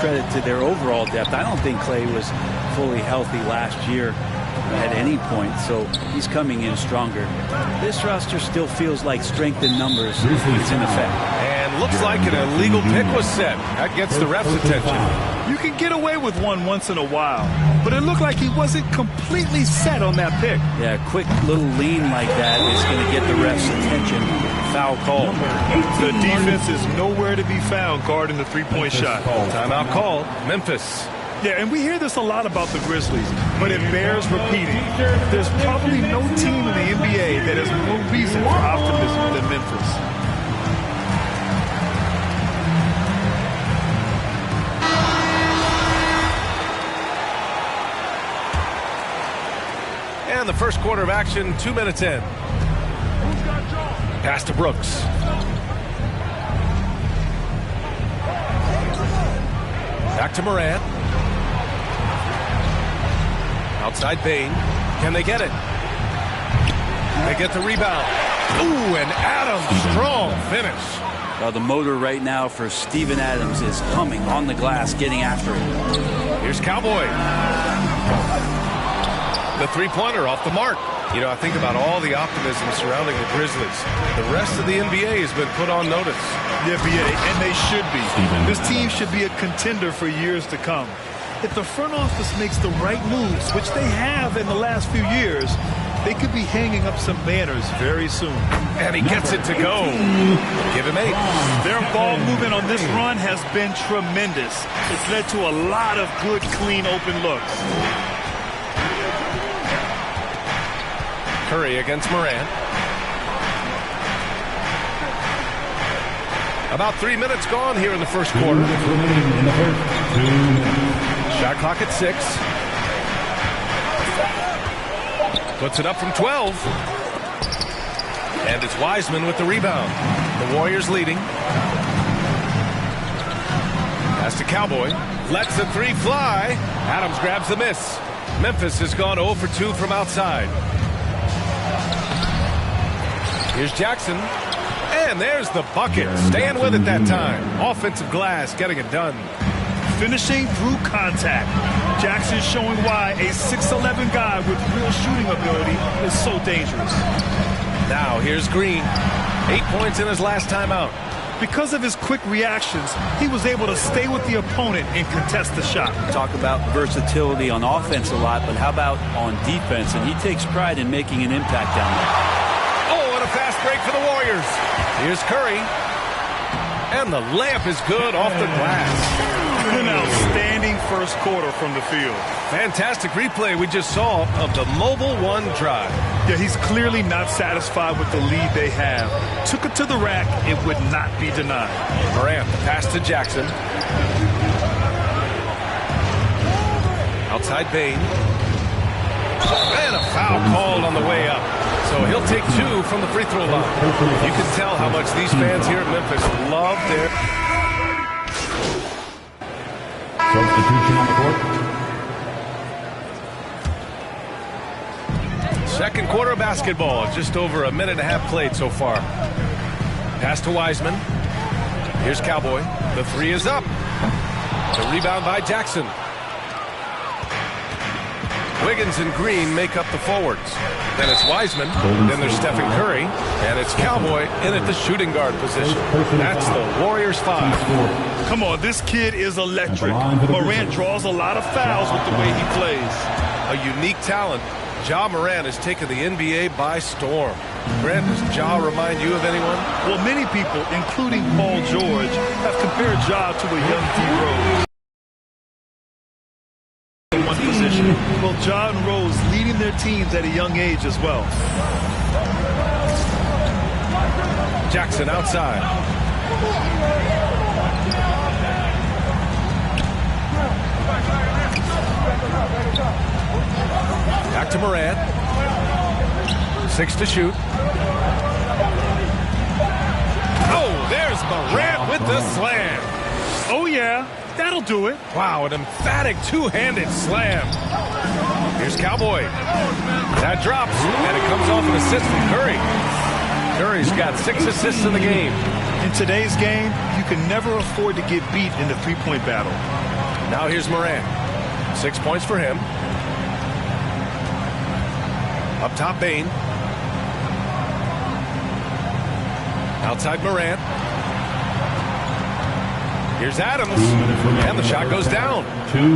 credit to their overall depth. I don't think Clay was fully healthy last year at any point, so he's coming in stronger. This roster still feels like strength in numbers is in effect. And looks like an illegal pick was set. That gets the ref's attention. You can get away with one once in a while, but it looked like he wasn't completely set on that pick. Yeah, a quick little lean like that is going to get the ref's attention. Foul call. The defense is nowhere to be found guarding the three-point shot. Timeout call. Memphis. Yeah, and we hear this a lot about the Grizzlies, but it bears repeating. There's probably no team in the NBA that has more reason for optimism than Memphis. And the first quarter of action, 2 minutes in. Pass to Brooks. Back to Morant. Outside Bane. Can they get it? They get the rebound. Ooh, and Adams, strong finish. The motor right now for Steven Adams is humming on the glass, getting after it. Here's Cowboy. The three-pointer off the mark. You know, I think about all the optimism surrounding the Grizzlies. The rest of the NBA has been put on notice. Yeah, and they should be. This team should be a contender for years to come. If the front office makes the right moves, which they have in the last few years, they could be hanging up some banners very soon. And he gets it to go. Give him 8. Their ball movement on this run has been tremendous. It's led to a lot of good, clean, open looks. Curry against Morant. About 3 minutes gone here in the first quarter. Shot clock at 6. Puts it up from 12. And it's Wiseman with the rebound. The Warriors leading. Pass to Cowboy. Lets the 3 fly. Adams grabs the miss. Memphis has gone 0 for 2 from outside. Here's Jackson. And there's the bucket. Staying with it that time. Offensive glass getting it done. Finishing through contact. Jackson showing why a 6'11" guy with real shooting ability is so dangerous. Now here's Green. 8 points in his last time out. Because of his quick reactions, he was able to stay with the opponent and contest the shot. Talk about versatility on offense a lot, but how about on defense? And he takes pride in making an impact down there. Oh, and a fast break for the Warriors. Here's Curry. And the layup is good off the glass. An outstanding first quarter from the field. Fantastic replay we just saw of the Mobile One drive. Yeah, he's clearly not satisfied with the lead they have. Took it to the rack. It would not be denied. Morant, pass to Jackson. Outside Bane. And a foul called on the way up. So he'll take 2 from the free throw line. You can tell how much these fans here at Memphis love their... Substitution on the court. Second quarter of basketball. Just over a minute and a half played so far. Pass to Wiseman. Here's Cowboy. The 3 is up. The rebound by Jackson. Wiggins and Green make up the forwards. Then it's Wiseman. Then there's Stephen Curry. And it's Cowboy in at the shooting guard position. That's the Warriors 5. Come on, this kid is electric. Morant draws a lot of fouls with the way he plays. A unique talent. Ja Morant has taken the NBA by storm. Grant, does Ja remind you of anyone? Well, many people, including Paul George, have compared Ja to a young D. Rose. One position. Well, Ja and Rose leading their teams at a young age as well. Jackson outside. Back to Morant. 6 to shoot. Oh, there's Morant with the slam. Oh, yeah. That'll do it. Wow, an emphatic two-handed slam. Here's Cowboy. That drops, and it comes off an assist from Curry. Curry's got 6 assists in the game. In today's game, you can never afford to get beat in the three-point battle. Now here's Morant. 6 points for him. Up top, Bane. Outside Morant. Here's Adams. And the shot goes down.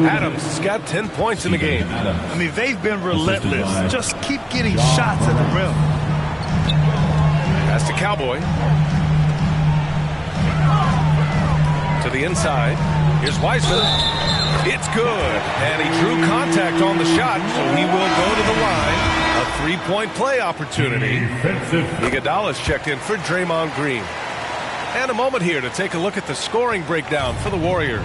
Adams has got 10 points in the game. I mean, they've been relentless. Just keep getting shots at the rim. Pass to Cowboy. To the inside. Here's Wiseman. It's good. And he drew contact on the shot, so he will go to the line. A three-point play opportunity. Iguodala's checked in for Draymond Green. And a moment here to take a look at the scoring breakdown for the Warriors.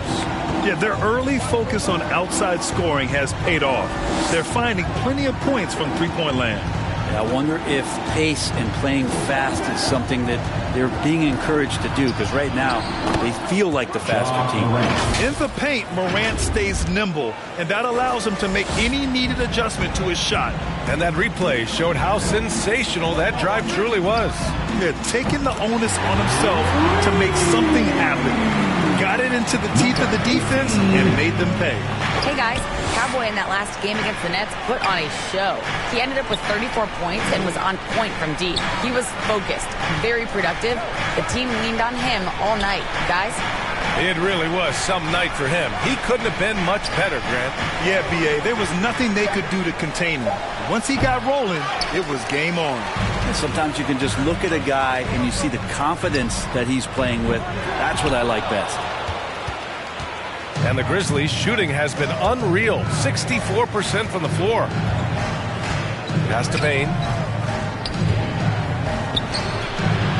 Yeah, their early focus on outside scoring has paid off. They're finding plenty of points from three-point land. I wonder if pace and playing fast is something that they're being encouraged to do, because right now they feel like the faster team. In the paint, Morant stays nimble, and that allows him to make any needed adjustment to his shot. And that replay showed how sensational that drive truly was. Yeah, taking the onus on himself to make something happen. Got it into the teeth of the defense and made them pay. Hey guys, Cowboy in that last game against the Nets put on a show. He ended up with 34 points and was on point from deep. He was focused, very productive. The team leaned on him all night. Guys? It really was some night for him. He couldn't have been much better, Grant. Yeah, B.A., there was nothing they could do to contain him. Once he got rolling, it was game on. Sometimes you can just look at a guy and you see the confidence that he's playing with. That's what I like best. And the Grizzlies' shooting has been unreal. 64% from the floor. Pass to Bane.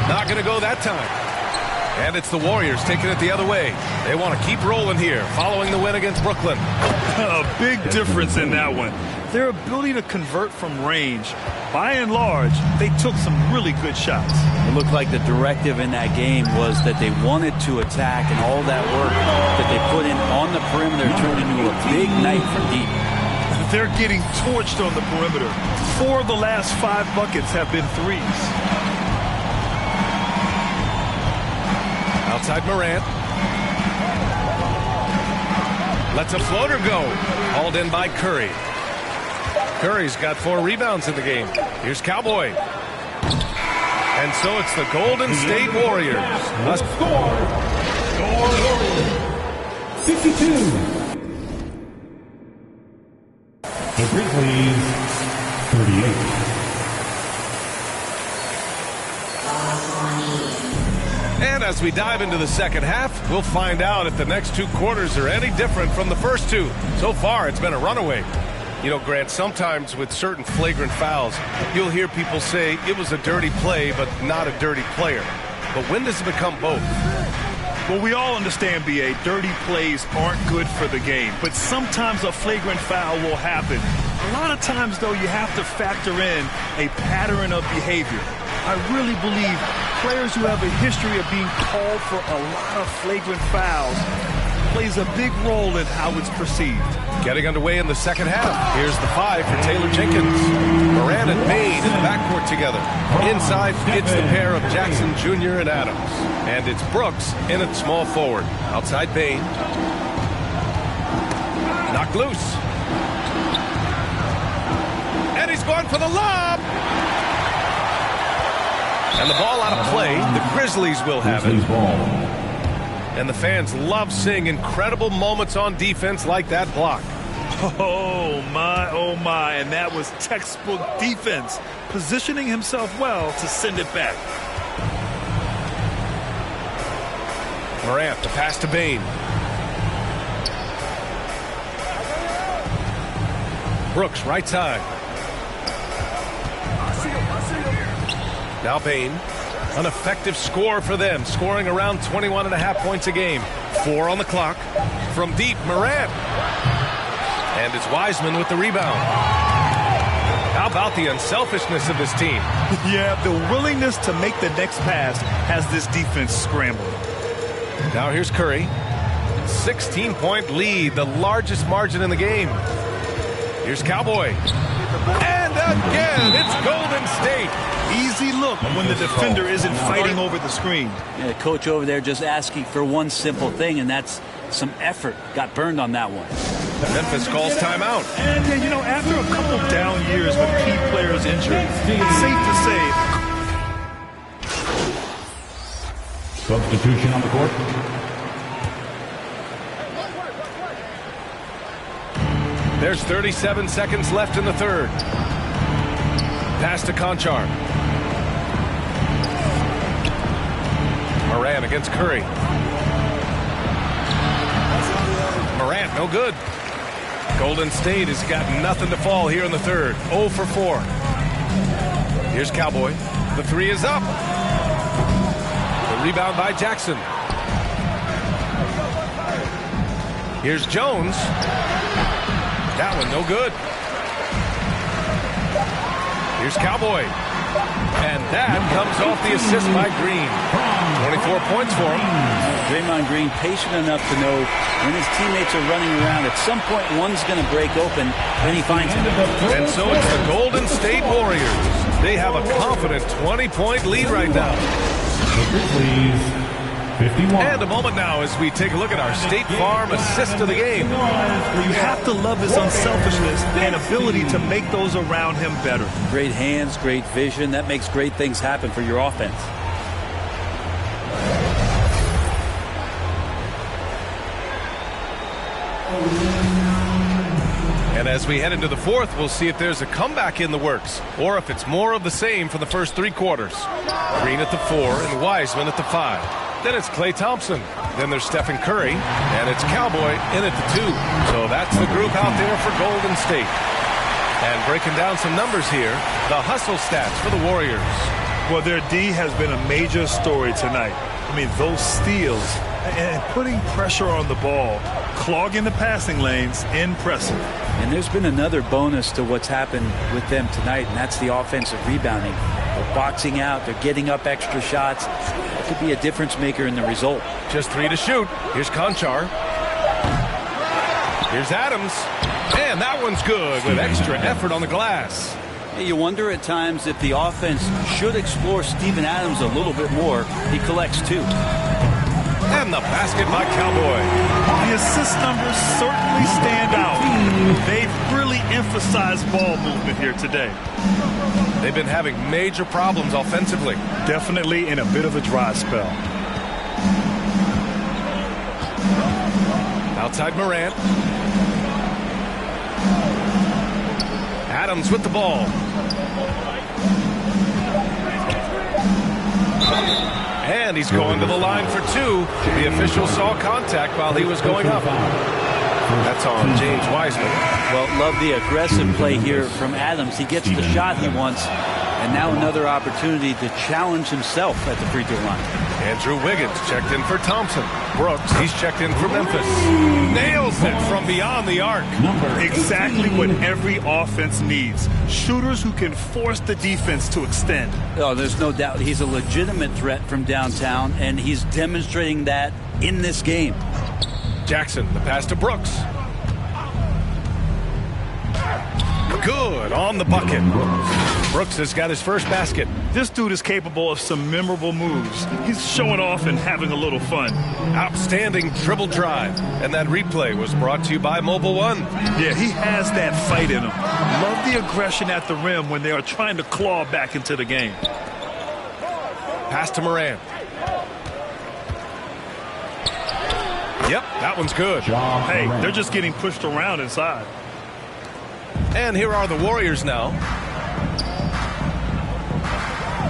Not going to go that time. And it's the Warriors taking it the other way. They want to keep rolling here following the win against Brooklyn. A big difference in that one. Their ability to convert from range. By and large, they took some really good shots. It looked like the directive in that game was that they wanted to attack, and all that work that they put in on the perimeter turned into a big night from deep. They're getting torched on the perimeter. 4 of the last 5 buckets have been threes. Outside Morant. Lets a floater go. Hauled in by Curry. Curry's got 4 rebounds in the game. Here's Cowboy. And so it's the Golden State Warriors. Score 52. The Grizzlies 38. And as we dive into the second half, we'll find out if the next 2 quarters are any different from the first 2. So far, it's been a runaway. You know, Grant, sometimes with certain flagrant fouls, you'll hear people say it was a dirty play, but not a dirty player. But when does it become both? Well, we all understand, B.A., dirty plays aren't good for the game, but sometimes a flagrant foul will happen. A lot of times, though, you have to factor in a pattern of behavior. I really believe players who have a history of being called for a lot of flagrant fouls plays a big role in how it's perceived. Getting underway in the second half. Here's the 5 for Taylor Jenkins. Moran and Bane in the backcourt together. Inside, it's the pair of Jackson Jr. and Adams. And it's Brooks in at small forward. Outside Bane. Knocked loose. And he's going for the lob. And the ball out of play. The Grizzlies will have it. And the fans love seeing incredible moments on defense like that block. Oh, my, and that was textbook defense, positioning himself well to send it back. Morant, the pass to Bane. Brooks, right side. Now Bane. An effective score for them, scoring around 21.5 points a game. 4 on the clock. From deep, Morant. And it's Wiseman with the rebound. How about the unselfishness of this team? Yeah, the willingness to make the next pass has this defense scrambled. Now here's Curry. 16-point lead, the largest margin in the game. Here's Cowboy. And again, it's Golden State. Easy look when the defender isn't fighting over the screen. Yeah, coach over there just asking for one simple thing, and that's some effort. Got burned on that one. Memphis calls timeout. And, you know, after a couple down years with key players injured, it's safe to say. Substitution on the court. There's 37 seconds left in the third. Pass to Conchar. Morant against Curry. Morant, no good. Golden State has got nothing to fall here in the third. 0 for 4. Here's Cowboy. The three is up. The rebound by Jackson. Here's Jones. That one no good. Here's Cowboy. And that comes off the assist by Green. 24 points for him. Draymond Green patient enough to know when his teammates are running around, at some point one's going to break open, then he finds it. And so it's the Golden State Warriors. They have a confident 20-point lead right now. The Grizzlies, 51. And a moment now as we take a look at our State Farm assist of the game. You have to love his unselfishness and ability to make those around him better. Great hands, great vision. That makes great things happen for your offense. And as we head into the fourth, we'll see if there's a comeback in the works or if it's more of the same from the first three quarters. Green at the 4 and Wiseman at the 5. Then it's Klay Thompson. Then there's Stephen Curry, and it's Cowboy in at the 2. So that's the group out there for Golden State. And breaking down some numbers here, the hustle stats for the Warriors. Well, their D has been a major story tonight. I mean, those steals and putting pressure on the ball, clogging the passing lanes, impressive. And there's been another bonus to what's happened with them tonight, and that's the offensive rebounding. They're boxing out, they're getting up extra shots. It could be a difference maker in the result. Just 3 to shoot. Here's Conchar. Here's Adams. And that one's good with extra effort on the glass. You wonder at times if the offense should explore Steven Adams a little bit more. He collects 2. And the basket by Cowboy. The assist numbers certainly stand out. They've really emphasized ball movement here today. They've been having major problems offensively. Definitely in a bit of a dry spell. Outside Morant. Adams with the ball. And he's going to the line for 2. The official saw contact while he was going up. That's on James Wiseman. Well, love the aggressive play here from Adams. He gets the shot he wants, and now another opportunity to challenge himself at the free throw line. Andrew Wiggins checked in for Thompson. Brooks, he's checked in for Memphis. Nails it from beyond the arc. Exactly what every offense needs. Shooters who can force the defense to extend. Oh, there's no doubt he's a legitimate threat from downtown, and he's demonstrating that in this game. Jackson, the pass to Brooks. Good on the bucket. Brooks has got his first basket. This dude is capable of some memorable moves. He's showing off and having a little fun. Outstanding dribble drive. And that replay was brought to you by Mobile One. Yeah, he has that fight in him. Love the aggression at the rim when they are trying to claw back into the game. Pass to Morant. Yep, that one's good. Hey, they're just getting pushed around inside. And here are the Warriors now.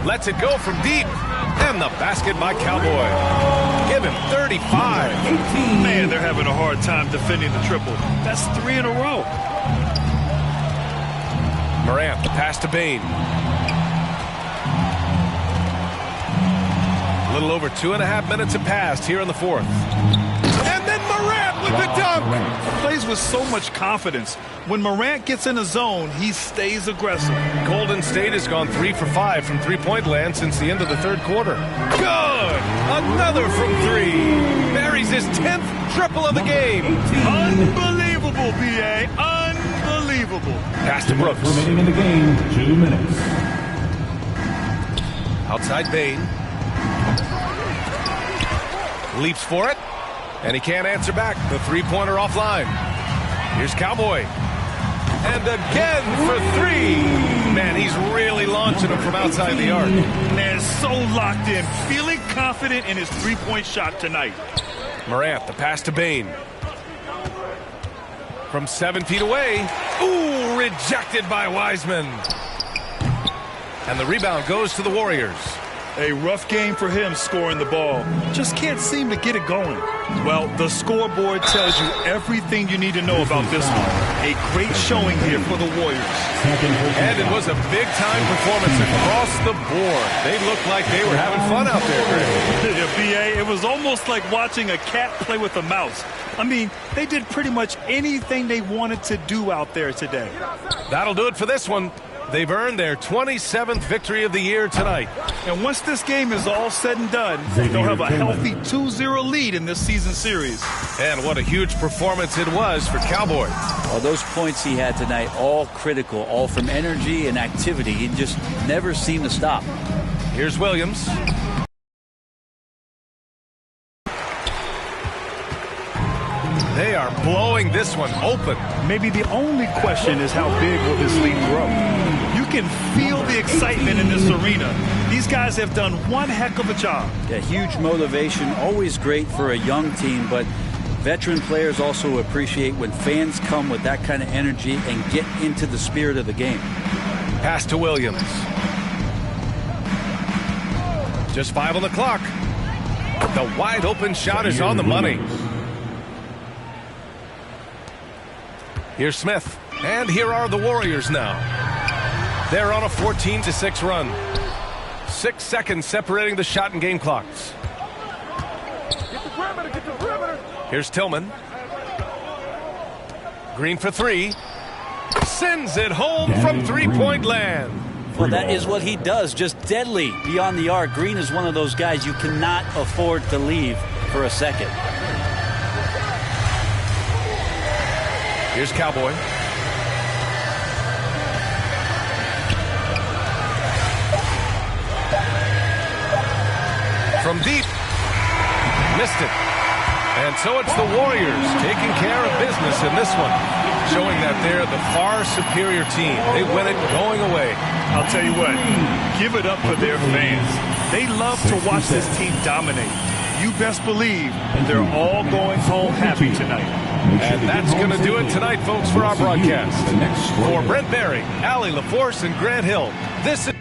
Lets it go from deep. And the basket by Cowboy. Give him 35. Man, they're having a hard time defending the triple. That's 3 in a row. Morant, the pass to Bane. A little over 2.5 minutes have passed here in the fourth. And then Morant with the dunk. Plays with so much confidence. When Morant gets in a zone, he stays aggressive. Golden State has gone 3 for 5 from three-point land since the end of the third quarter. Good! Another from 3. Buries his 10th triple of the game. Unbelievable, B.A. Unbelievable. Pass to Brooks. Remaining in the game, 2 minutes. Outside Bane. Leaps for it. And he can't answer back. The three-pointer offline. Here's Cowboy. And again for three. Man, he's really launching him from outside the arc. Man, so locked in. Feeling confident in his three-point shot tonight. Morant, the pass to Bane. From 7 feet away. Ooh, rejected by Wiseman. And the rebound goes to the Warriors. A rough game for him scoring the ball. Just can't seem to get it going. Well, the scoreboard tells you everything you need to know about this one. A great showing here for the Warriors. And it was a big-time performance across the board. They looked like they were having fun out there, Greg. Yeah, B.A., it was almost like watching a cat play with a mouse. I mean, they did pretty much anything they wanted to do out there today. That'll do it for this one. They've earned their 27th victory of the year tonight. And once this game is all said and done, they'll have a healthy 2-0 lead in this season series. And what a huge performance it was for Cowboy. Well, those points he had tonight, all critical, all from energy and activity. He just never seemed to stop. Here's Williams. They are blowing this one open. Maybe the only question is how big will this lead grow? You can feel the excitement in this arena. These guys have done one heck of a job. Yeah, huge motivation, always great for a young team, but veteran players also appreciate when fans come with that kind of energy and get into the spirit of the game. Pass to Williams. Just 5 on the clock. The wide open shot is on the money. Here's Smith. And here are the Warriors now. They're on a 14-6 run. 6 seconds separating the shot and game clocks. Here's Tillman. Green for three. Sends it home from three-point land. Well, that is what he does, just deadly beyond the arc. Green is one of those guys you cannot afford to leave for a second. Here's Cowboy. From deep. Missed it. And so it's the Warriors taking care of business in this one, showing that they're the far superior team. They win it going away. I'll tell you what, give it up for their fans. They love to watch this team dominate. You best believe they're all going home happy tonight. And that's going to do it tonight, folks, for our broadcast. For Brent Barry, Allie LaForce, and Grant Hill, this is...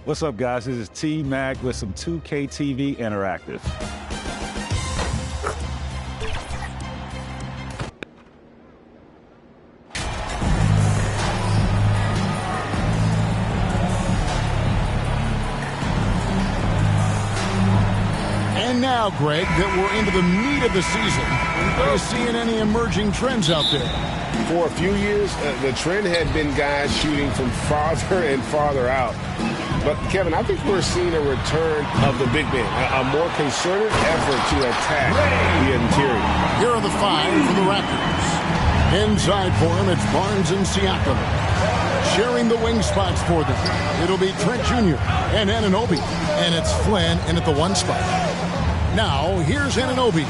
What's up, guys? This is T-Mac with some 2K TV Interactive. And now, Greg, that we're into the meat of the season, are you seeing any emerging trends out there? For a few years, the trend had been guys shooting from farther and farther out. But, Kevin, I think we're seeing a return of the big man, a more concerted effort to attack the interior. Here are the five for the Raptors. Inside for them, it's Barnes and Siakam. Sharing the wing spots for them, it'll be Trent Jr. and Anunoby. And it's Flynn in at the one spot. Now, here's Anunoby.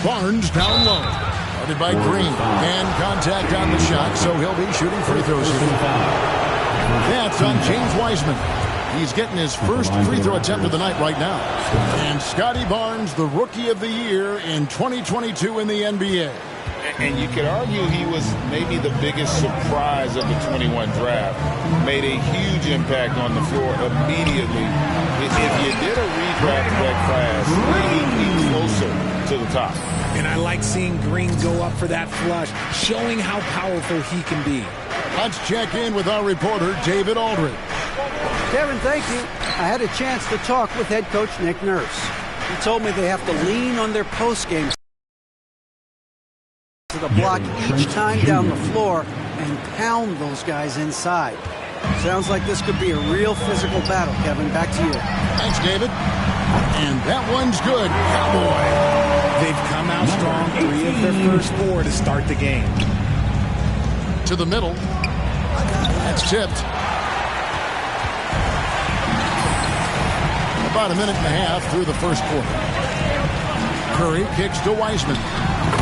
Barnes down low. Guarded by Green. And contact on the shot, so he'll be shooting free throws. That's on James Wiseman. He's getting his first free throw attempt of the night right now. And Scotty Barnes, the Rookie of the Year in 2022 in the NBA. And you could argue he was maybe the biggest surprise of the 21 draft. Made a huge impact on the floor immediately. If you did a redraft of that class, he'd be closer to the top. And I like seeing Green go up for that flush, showing how powerful he can be. Let's check in with our reporter, David Aldridge. Kevin, thank you. I had a chance to talk with head coach Nick Nurse. He told me they have to lean on their postgame to the block each time down the floor and pound those guys inside. Sounds like this could be a real physical battle, Kevin. Back to you. Thanks, David. And that one's good. Cowboy. They've come out strong, 3 of their first 4 to start the game. To the middle. That's tipped. About a minute and a half through the first quarter. Curry kicks to Wiseman.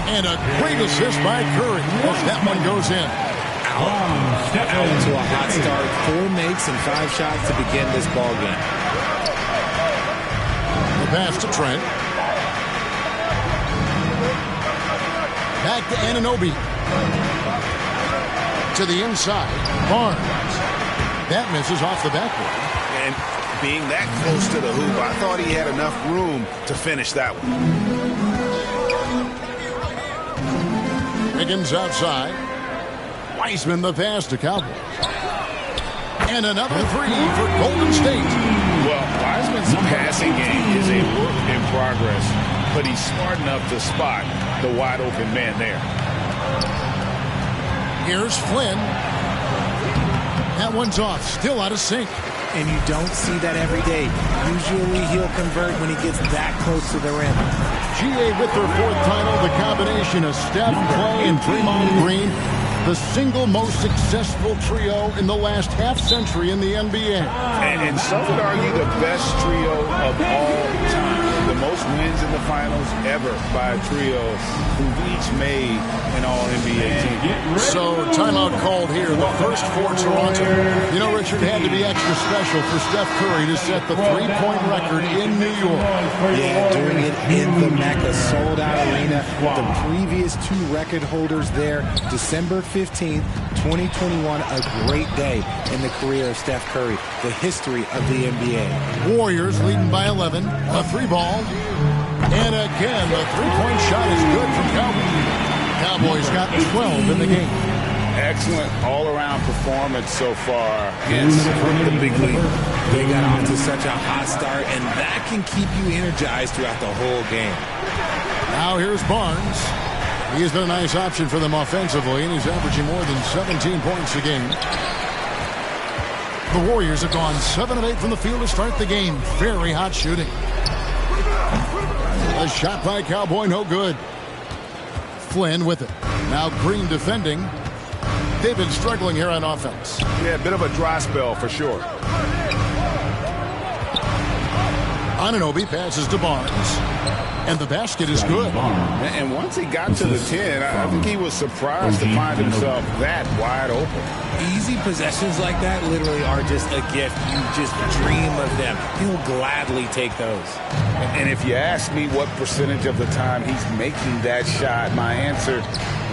And a great assist by Curry as that one goes in. Out to a hot start. 4 makes and 5 shots to begin this ball game. The pass to Trent. Back to Anunoby. To the inside. Barnes. That misses off the backboard. And being that close to the hoop, I thought he had enough room to finish that one. Higgins outside. Wiseman the pass to Cowboys. And another 3 for Golden State. Well, Wiseman's passing game is a work in progress, but he's smart enough to spot the wide open man there. Here's Flynn. That one's off, still out of sync. And you don't see that every day. Usually he'll convert when he gets that close to the rim. GA with their 4th title, the combination of Steph, Clay, and Draymond Green, the single most successful trio in the last half-century in the NBA. And some would argue the best trio of all time. The most wins in the finals ever by a trio who've each made an All-NBA team. So, timeout called here, the first for Toronto. You know, Richard, had to be extra special for Steph Curry to set the 3-point record in New York. Yeah, doing it in the Mecca sold-out arena. The previous 2 record holders there, December 15th, 2021, a great day in the career of Steph Curry, the history of the NBA. Warriors leading by 11, a 3-ball, and again, the 3-point shot is good from Cowboys. Cowboys got 12 in the game. Excellent all-around performance so far against the big league. They got off to such a hot start, and that can keep you energized throughout the whole game. Now here's Barnes. He's been a nice option for them offensively, and he's averaging more than 17 points a game. The Warriors have gone 7 of 8 from the field to start the game. Very hot shooting. A shot by Cowboy, no good. Flynn with it. Now Green defending. They've been struggling here on offense. Yeah, a bit of a dry spell for sure. Anunoby passes to Barnes. And the basket is good. And once he got to the 10, I think he was surprised to find himself that wide open. Easy possessions like that literally are just a gift. You just dream of them. He'll gladly take those. And if you ask me what percentage of the time he's making that shot, my answer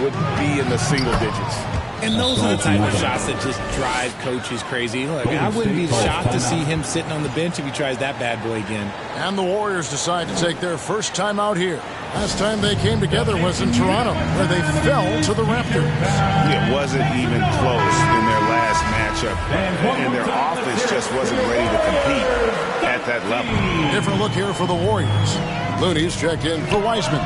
would be in the single digits. And those are the type of shots that just drive coaches crazy. Look, I wouldn't be shocked to see him sitting on the bench if he tries that bad boy again. And the Warriors decide to take their first time out here. Last time they came together was in Toronto, where they fell to the Raptors. It wasn't even close in their last matchup. And their offense just wasn't ready to compete at that level. Different look here for the Warriors. Looney's checked in for Wiseman.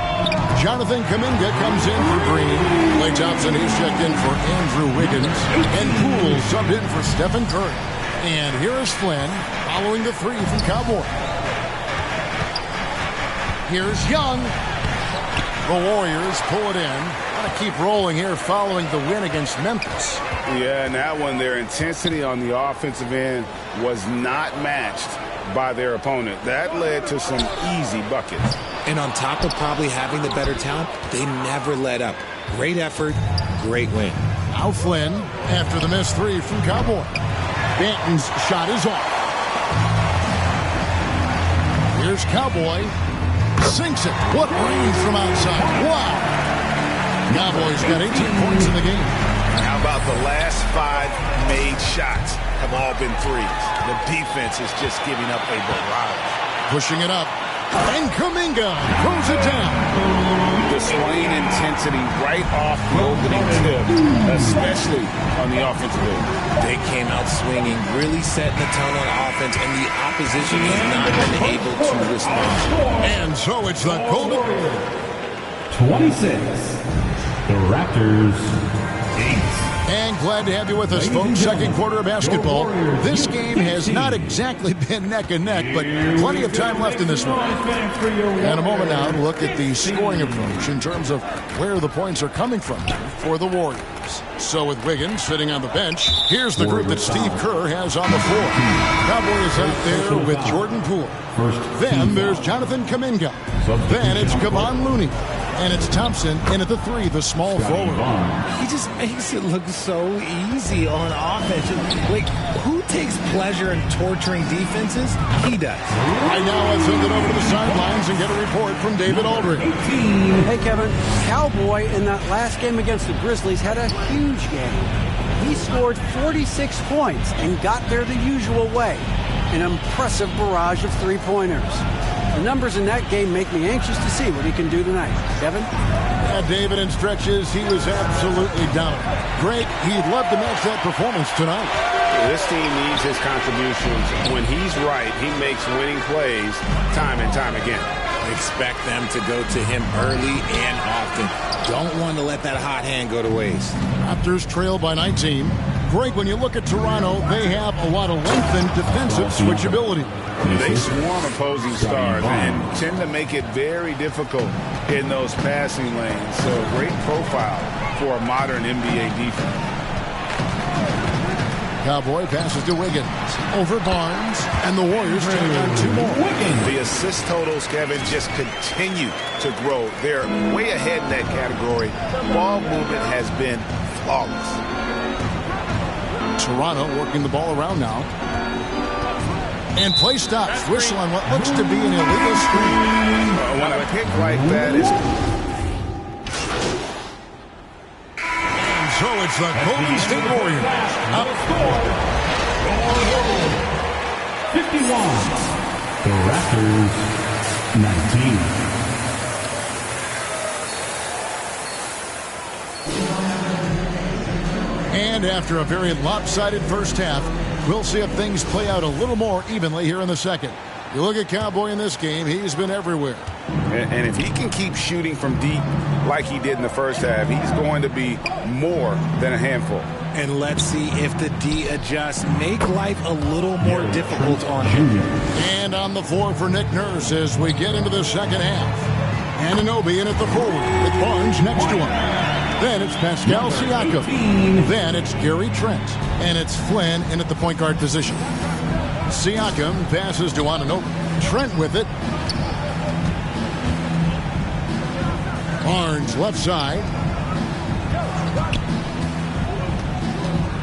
Jonathan Kuminga comes in for Green. Klay Thompson is checked in for Andrew Wiggins. And Poole subbed in for Stephen Curry. And here is Flynn following the 3 from Cowboy. Here's Young. The Warriors pull it in. Want to keep rolling here following the win against Memphis. Yeah, and that one, their intensity on the offensive end was not matched by their opponent. That led to some easy buckets. And on top of probably having the better talent, they never let up. Great effort, great win. Now Flynn after the missed 3 from Cowboy. Banton's shot is off. Here's Cowboy. Sinks it. What range from outside. Wow. Cowboys got 18 points in the game. How about the last 5 made shots have all been threes? The defense is just giving up a barrage. Pushing it up. And Kuminga throws it down. The swaying intensity right off the opening tip, especially on the offensive end. They came out swinging, really setting the tone on offense, and the opposition has not been able to respond. And so it's the Golden 26. The Raptors 8. And glad to have you with us, folks. Second quarter of basketball. This game has not exactly been neck and neck, but plenty of time left in this one. And a moment now to look at the scoring approach in terms of where the points are coming from for the Warriors. So with Wiggins sitting on the bench, here's the group that Steve Kerr has on the floor. Cowboys out there with Jordan Poole. Then there's Jonathan Kuminga. Then it's Kevon Looney. And it's Thompson in at the 3, the small forward. He just makes it look so easy on offense. Like, who takes pleasure in torturing defenses? He does. Right now, let's send it over to the sidelines and get a report from David Aldridge. Hey, Kevin. Cowboy in that last game against the Grizzlies had a huge game. He scored 46 points and got there the usual way. An impressive barrage of three-pointers. The numbers in that game make me anxious to see what he can do tonight. Kevin? Yeah, David, in stretches, he was absolutely dominant. Greg, he'd love to match that performance tonight. This team needs his contributions. When he's right, he makes winning plays time and time again. Expect them to go to him early and often. Don't want to let that hot hand go to waste. Raptors trail by 19. Greg, when you look at Toronto, they have a lot of length and defensive switchability. They swarm opposing stars and tend to make it very difficult in those passing lanes. So great profile for a modern NBA defense. Cowboy passes to Wiggins. Over Barnes. And the Warriors take on 2 more. The assist totals, Kevin, just continue to grow. They're way ahead in that category. Ball movement has been flawless. Toronto working the ball around now. And play stops. Whistle on what looks to be an illegal screen. When a pick like that is... And so it's the Golden State Warriors. Up 51. The Raptors 19. And after a very lopsided first half, we'll see if things play out a little more evenly here in the second. You look at Cowboy in this game, he's been everywhere. And if he can keep shooting from deep like he did in the first half, he's going to be more than a handful. And let's see if the D adjusts. Make life a little more difficult on him. And on the floor for Nick Nurse as we get into the second half. Anunoby in at the forward with Barnes next to him. Then it's Pascal Siakam. Then it's Gary Trent. And it's Flynn in at the point guard position. Siakam passes to Anunoby. Trent with it. Barnes left side.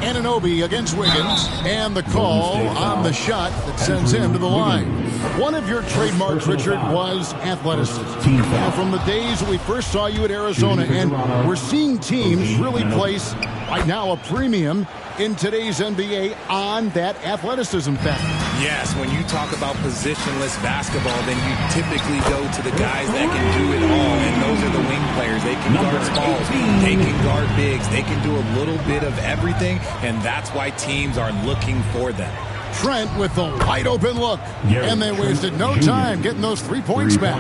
Anunoby against Wiggins. And the call on the shot that sends him to the line. One of your trademarks, Richard, was athleticism. Now, from the days we first saw you at Arizona, and we're seeing teams really place, right now, a premium in today's NBA on that athleticism factor. Yes, when you talk about positionless basketball, then you typically go to the guys that can do it all, and those are the wing players. They can guard smalls, they can guard bigs, they can do a little bit of everything, and that's why teams are looking for them. Trent with the wide open look, and they wasted no time getting those 3 points back.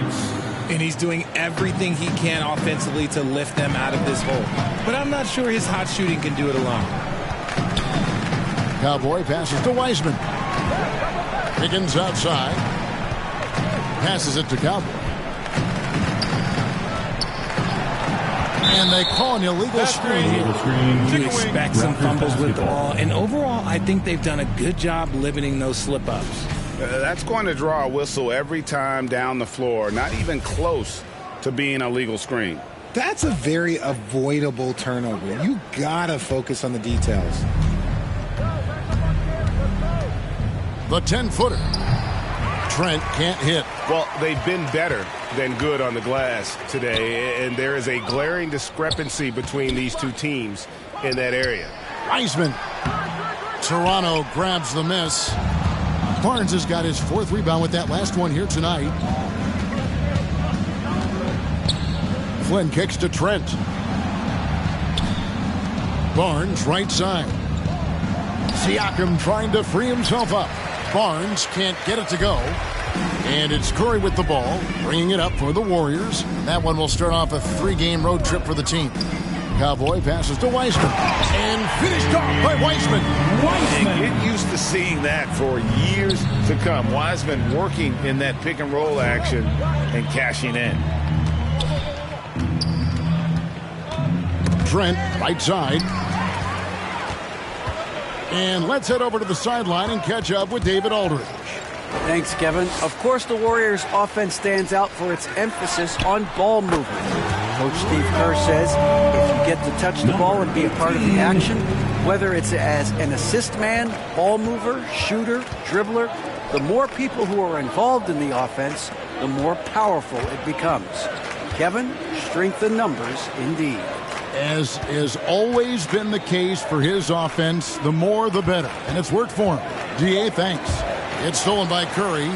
And he's doing everything he can offensively to lift them out of this hole. But I'm not sure his hot shooting can do it alone. Cowboy passes to Wiseman. Higgins outside. Passes it to Cowboy. And they call an illegal screen here. You expect some fumbles with the ball. And overall, I think they've done a good job limiting those slip-ups. That's going to draw a whistle every time down the floor. Not even close to being a legal screen. That's a very avoidable turnover. You got to focus on the details. The 10-footer. Trent can't hit. Well, they've been better than good on the glass today, and there is a glaring discrepancy between these two teams in that area. Wiseman. Toronto grabs the miss. Barnes has got his 4th rebound with that last one here tonight. Flynn kicks to Trent. Barnes right side. Siakam trying to free himself up. Barnes can't get it to go. And it's Curry with the ball, bringing it up for the Warriors. That one will start off a 3-game road trip for the team. Cowboy passes to Wiseman. And finished off by Wiseman. Get used to seeing that for years to come. Wiseman working in that pick-and-roll action and cashing in. Trent, right side. And let's head over to the sideline and catch up with David Aldridge. Thanks, Kevin. Of course, the Warriors' offense stands out for its emphasis on ball movement. Coach Steve Kerr says if you get to touch the ball and be a part of the action, whether it's as an assist man, ball mover, shooter, dribbler, the more people who are involved in the offense, the more powerful it becomes. Kevin, strength in numbers indeed. As has always been the case for his offense, the more the better. And it's worked for him. DA, thanks. It's stolen by Curry.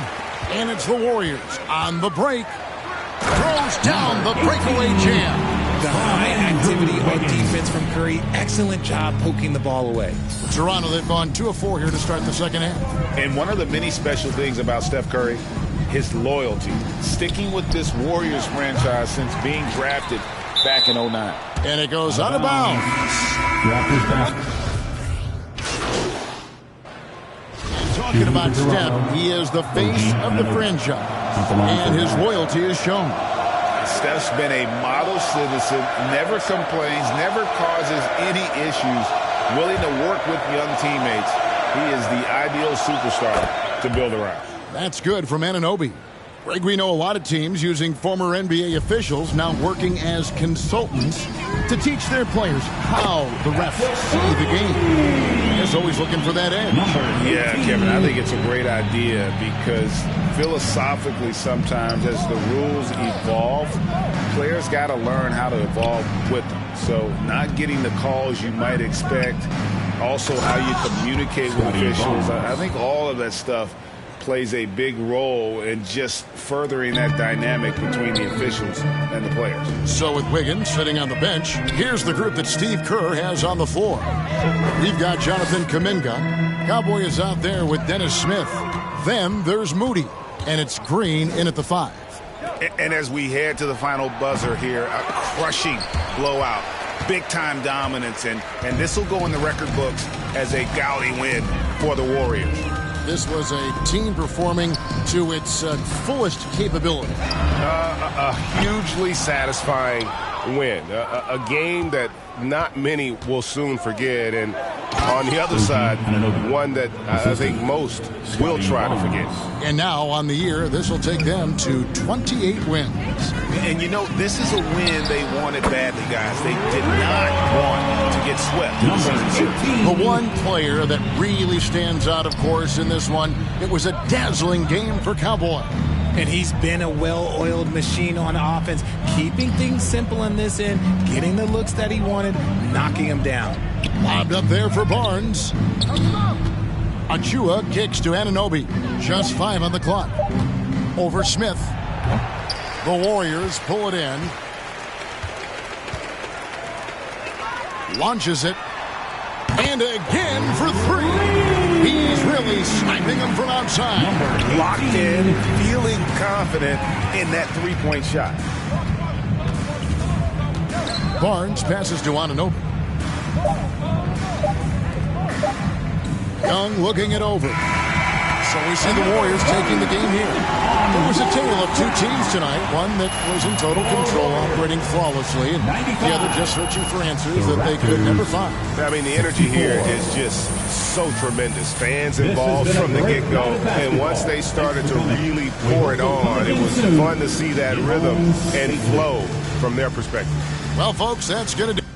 And it's the Warriors on the break. Throws down the breakaway jam. The high activity on defense from Curry. Excellent job poking the ball away. For Toronto, they've gone 2 of 4 here to start the second half. And one of the many special things about Steph Curry, his loyalty. Sticking with this Warriors franchise since being drafted back in 2009. And it goes out of bounds. Talking about Steph, he is the face of the franchise, and his loyalty is shown. Steph's been a model citizen, never complains, never causes any issues, willing to work with young teammates. He is the ideal superstar to build around. That's good from Anunoby. Greg, we know a lot of teams using former NBA officials now working as consultants to teach their players how the refs see the game. Is always looking for that edge. Yeah, Kevin, I think it's a great idea because philosophically sometimes as the rules evolve, players got to learn how to evolve with them. So not getting the calls you might expect, also how you communicate with officials. I think all of that stuff plays a big role in just furthering that dynamic between the officials and the players. So with Wiggins sitting on the bench, here's the group that Steve Kerr has on the floor. We've got Jonathan Kuminga. Cowboy is out there with Dennis Smith. Then there's Moody. And it's Green in at the 5. And as we head to the final buzzer here, a crushing blowout. Big-time dominance. And this will go in the record books as a gaudy win for the Warriors. This was a team performing to its fullest capability. A hugely satisfying win. A game that not many will soon forget. And on the other side, one that I think most will try to forget. And now on the year, this will take them to 28 wins. And you know, this is a win they wanted badly, guys. They did not want to get swept. The one player that really stands out, of course, in this one, it was a dazzling game for Cowboy. And he's been a well-oiled machine on offense, keeping things simple in this end, getting the looks that he wanted, knocking him down. Lobbed up there for Barnes. Achua kicks to Anunoby. Just 5 on the clock. Over Smith. The Warriors pull it in. Launches it. And again for 3. He's really sniping them from outside. Locked in, feeling confident in that three-point shot. Barnes passes to Anunoby. Young looking it over. So we see the Warriors taking the game here. It was a tale of 2 teams tonight. One that was in total control, operating flawlessly, and the other just searching for answers that they could never find. I mean, the energy here is just so tremendous. Fans involved from the get-go, and once they started to really pour it on, it was fun to see that rhythm and flow from their perspective. Well, folks, that's going to do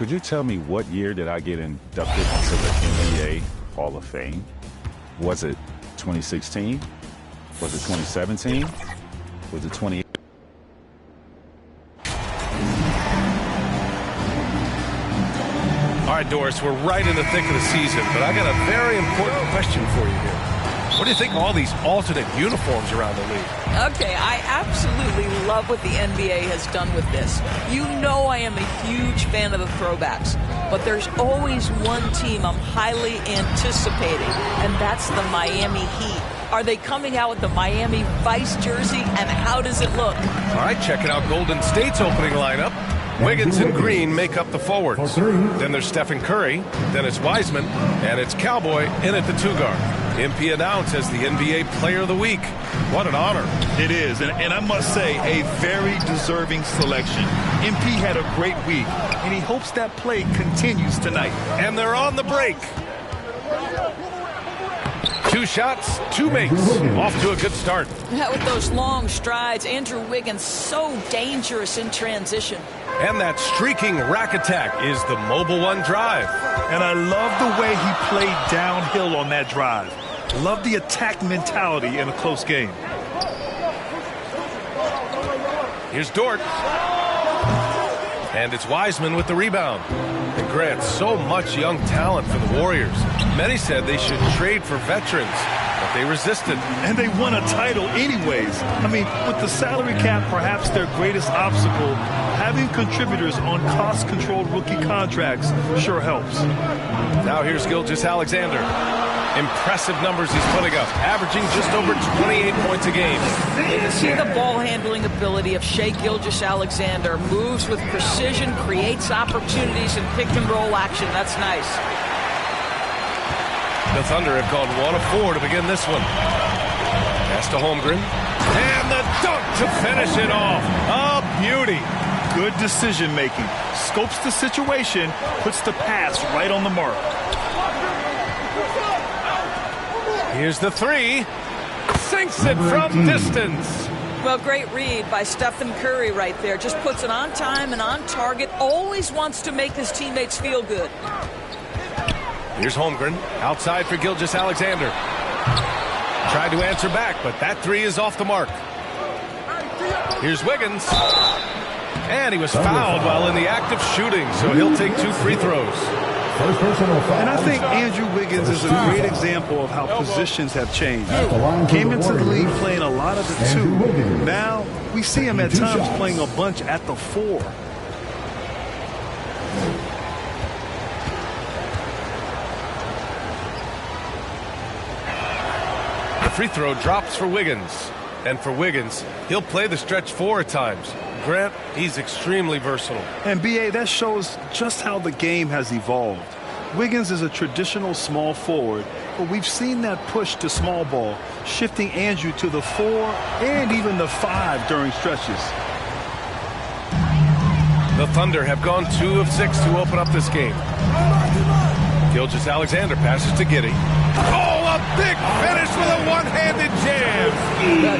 could you tell me what year did I get inducted into the NBA Hall of Fame? Was it 2016? Was it 2017? Was it 2018? All right, Doris, we're right in the thick of the season, but I got a very important question for you here. What do you think of all these alternate uniforms around the league? Okay, I absolutely love what the NBA has done with this. You know I am a huge fan of the throwbacks, but there's always one team I'm highly anticipating, and that's the Miami Heat. Are they coming out with the Miami Vice jersey, and how does it look? All right, checking out Golden State's opening lineup. Wiggins and Green make up the forwards. Then there's Stephen Curry. Then it's Wiseman. And it's Cowboy in at the 2-guard. MP announced as the NBA Player of the Week. What an honor. It is. And I must say, a very deserving selection. MP had a great week, and he hopes that play continues tonight. And they're on the break. 2 shots, 2 makes. Off to a good start. Yeah, with those long strides, Andrew Wiggins so dangerous in transition. And that streaking rack attack is the Mobile One drive. And I love the way he played downhill on that drive. Love the attack mentality in a close game. Here's Dort. And it's Wiseman with the rebound. And Grant, so much young talent for the Warriors. Many said they should trade for veterans, but they resisted. And they won a title anyways. I mean, with the salary cap perhaps their greatest obstacle, having contributors on cost-controlled rookie contracts sure helps. Now here's Gilgeous-Alexander. Impressive numbers he's putting up, averaging just over 28 points a game. You can see the ball handling ability of Shai Gilgeous-Alexander. Moves with precision, creates opportunities in pick-and-roll action. That's nice. The Thunder have gone 1 of 4 to begin this one. Pass to Holmgren. And the dunk to finish it off. A beauty. Good decision-making. Scopes the situation, puts the pass right on the mark. Here's the 3. Sinks it from distance. Well, great read by Stephen Curry right there. Just puts it on time and on target. Always wants to make his teammates feel good. Here's Holmgren. Outside for Gilgeous-Alexander. Tried to answer back, but that 3 is off the mark. Here's Wiggins. And he was fouled while in the act of shooting, so he'll take 2 free throws. And I think Andrew Wiggins is a great example of how positions have changed. Came into the league playing a lot of the 2. Now we see him at times playing a bunch at the 4. The free throw drops for Wiggins. And for Wiggins, he'll play the stretch 4 at times. Grant, he's extremely versatile. And B.A., that shows just how the game has evolved. Wiggins is a traditional small forward, but we've seen that push to small ball, shifting Andrew to the 4 and even the 5 during stretches. The Thunder have gone 2 of 6 to open up this game. Gilgeous-Alexander passes to Giddey. Oh, a big finish with a one-handed jam.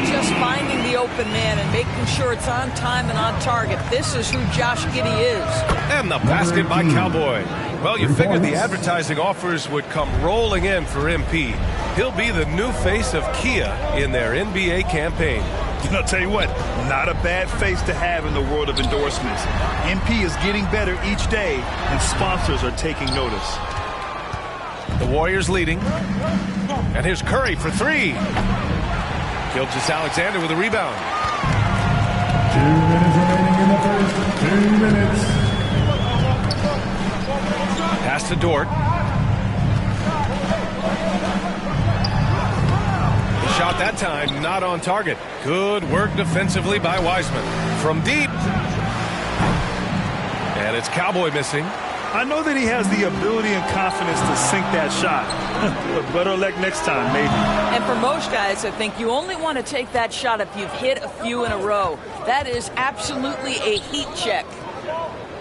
Just finding the open man and making sure it's on time and on target. This is who Josh Giddey is. And the basket by Cowboy. Well, you figured the advertising offers would come rolling in for MP. He'll be the new face of Kia in their NBA campaign. And I'll tell you what, not a bad face to have in the world of endorsements. MP is getting better each day, and sponsors are taking notice. The Warriors leading. And here's Curry for 3. Gilgeous-Alexander with a rebound. 2 minutes remaining in the first. 2 minutes. Pass to Dort. The shot that time not on target. Good work defensively by Wiseman. From deep. And it's Cowboy missing. I know that he has the ability and confidence to sink that shot. But better luck next time, maybe. And for most guys, I think you only want to take that shot if you've hit a few in a row. That is absolutely a heat check.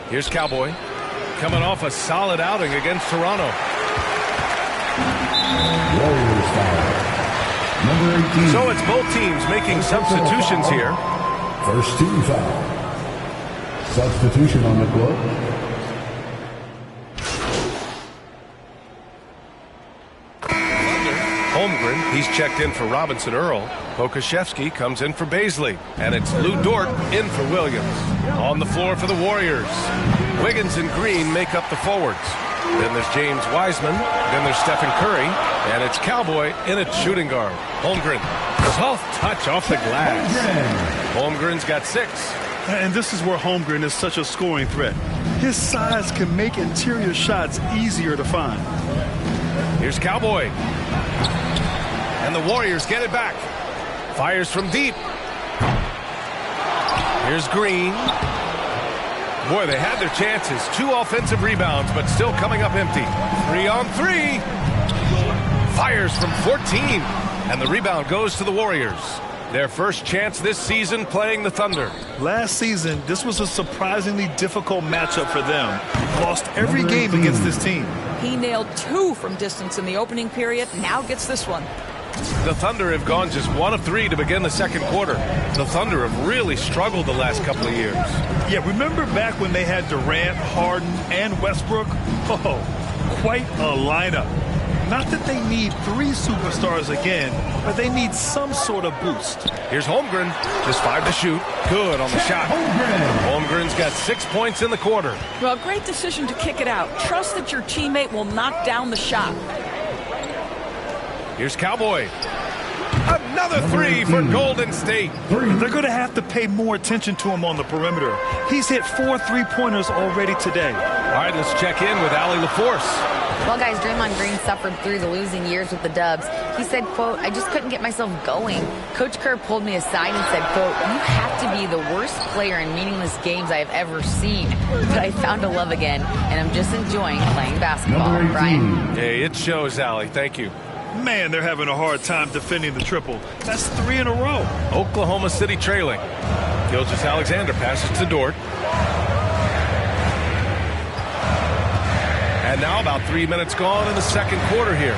Here's Cowboy. Coming off a solid outing against Toronto. Warriors foul. Number 18. So it's both teams making substitutions here. First team foul. Substitution on the court. Holmgren, he's checked in for Robinson Earl. Pokusevski comes in for Baisley. And it's Lou Dort in for Williams. On the floor for the Warriors, Wiggins and Green make up the forwards. Then there's James Wiseman. Then there's Stephen Curry. And it's Cowboy in at shooting guard. Holmgren, soft touch off the glass. Holmgren's got 6. And this is where Holmgren is such a scoring threat. His size can make interior shots easier to find. Here's Cowboy. And the Warriors get it back. Fires from deep. Here's Green. Boy, they had their chances. 2 offensive rebounds, but still coming up empty. 3 on 3. Fires from 14. And the rebound goes to the Warriors. Their first chance this season playing the Thunder. Last season, this was a surprisingly difficult matchup for them. Lost every game against this team. He nailed 2 from distance in the opening period. Now gets this one. The Thunder have gone just 1 of 3 to begin the second quarter. The Thunder have really struggled the last couple of years. Yeah, remember back when they had Durant, Harden, and Westbrook? Oh, quite a lineup. Not that they need 3 superstars again, but they need some sort of boost. Here's Holmgren. Just 5 to shoot. Good on the shot. Holmgren's got 6 points in the quarter. Well, great decision to kick it out. Trust that your teammate will knock down the shot. Here's Cowboy. Another 3 for Golden State. They're going to have to pay more attention to him on the perimeter. He's hit 4 3-pointers already today. All right, let's check in with Allie LaForce. Well, guys, Draymond Green suffered through the losing years with the Dubs. He said, quote, "I just couldn't get myself going. Coach Kerr pulled me aside and said, quote, you have to be the worst player in meaningless games I have ever seen. But I found a love again, and I'm just enjoying playing basketball." Brian? Hey, it shows, Allie. Thank you. Man, they're having a hard time defending the triple. That's 3 in a row. Oklahoma City trailing. Gilgeous-Alexander passes to Dort. And now about 3 minutes gone in the second quarter here.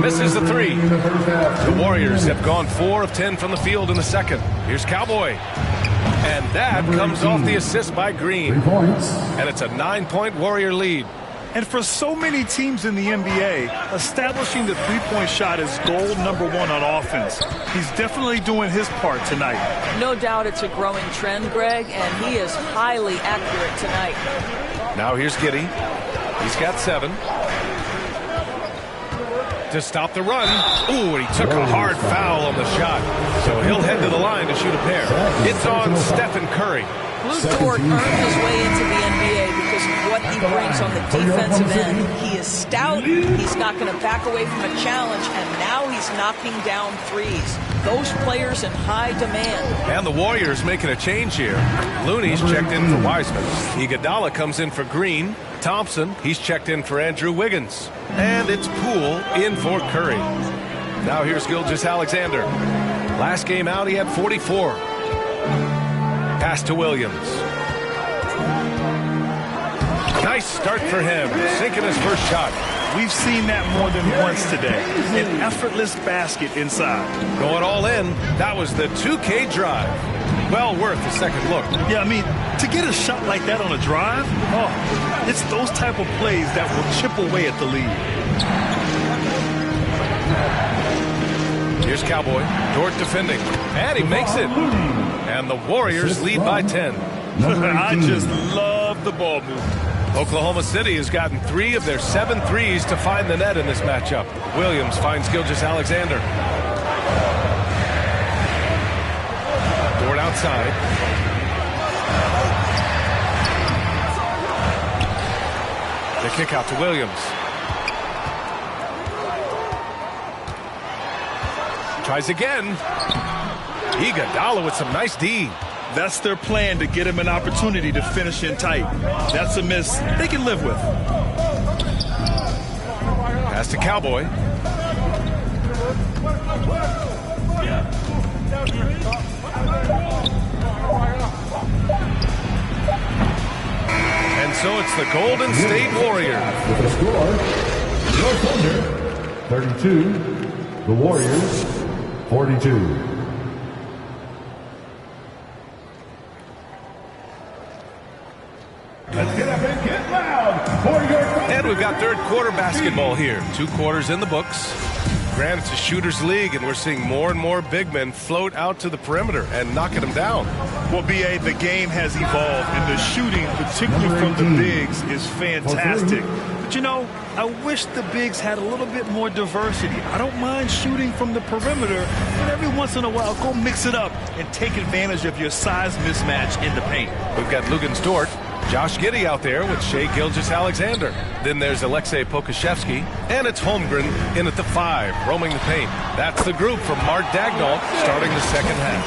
Misses the 3. The Warriors have gone 4 of 10 from the field in the second. Here's Cowboy. And that comes off the assist by Green. And it's a 9-point Warrior lead. And for so many teams in the NBA, establishing the three-point shot is goal number 1 on offense. He's definitely doing his part tonight. No doubt it's a growing trend, Greg, and he is highly accurate tonight. Now here's Giddey. He's got 7. To stop the run. Ooh, and he took a hard foul on the shot. So he'll head to the line to shoot a pair. It's on Stephen Curry. Lou Dort earned his way into the NBA because of what he brings on the defensive end. He is stout. He's not going to back away from a challenge, and now he's knocking down threes. Those players in high demand. And the Warriors making a change here. Looney's checked in for Wiseman. Iguodala comes in for Green. Thompson, he's checked in for Andrew Wiggins. And it's Poole in for Curry. Now here's Gilgeous-Alexander. Last game out, he had 44. Pass to Williams. Nice start for him, sinking his first shot. We've seen that more than once today. An effortless basket inside. Going all in, that was the 2K drive. Well worth a second look. Yeah, I mean, to get a shot like that on a drive, it's those type of plays that will chip away at the lead. Here's Cowboy. Dort defending. And he makes it. And the Warriors lead by 10. I just love the ball movement. Oklahoma City has gotten 3 of their 7 threes to find the net in this matchup. Williams finds Gilgeous-Alexander. Dort outside. The kick out to Williams. Tries again. Iguodala with some nice D. That's their plan, to get him an opportunity to finish in tight. That's a miss they can live with. Pass to Cowboy. And so it's the Golden State Warriors. With the score, your Thunder 32, the Warriors 42. And we've got got third quarter basketball here. 2 quarters in the books. Grant, it's a shooter's league, and we're seeing more and more big men float out to the perimeter and knocking them down. Well, B.A., the game has evolved, and the shooting, particularly from the bigs, is fantastic. But, you know, I wish the bigs had a little bit more diversity. I don't mind shooting from the perimeter, but every once in a while, go mix it up and take advantage of your size mismatch in the paint. We've got Luguentz Dort, Josh Giddey out there with Shai Gilgeous-Alexander. Then there's Aleksej Pokusevski, and it's Holmgren in at the 5, roaming the paint. That's the group from Mark Daigneault starting the second half.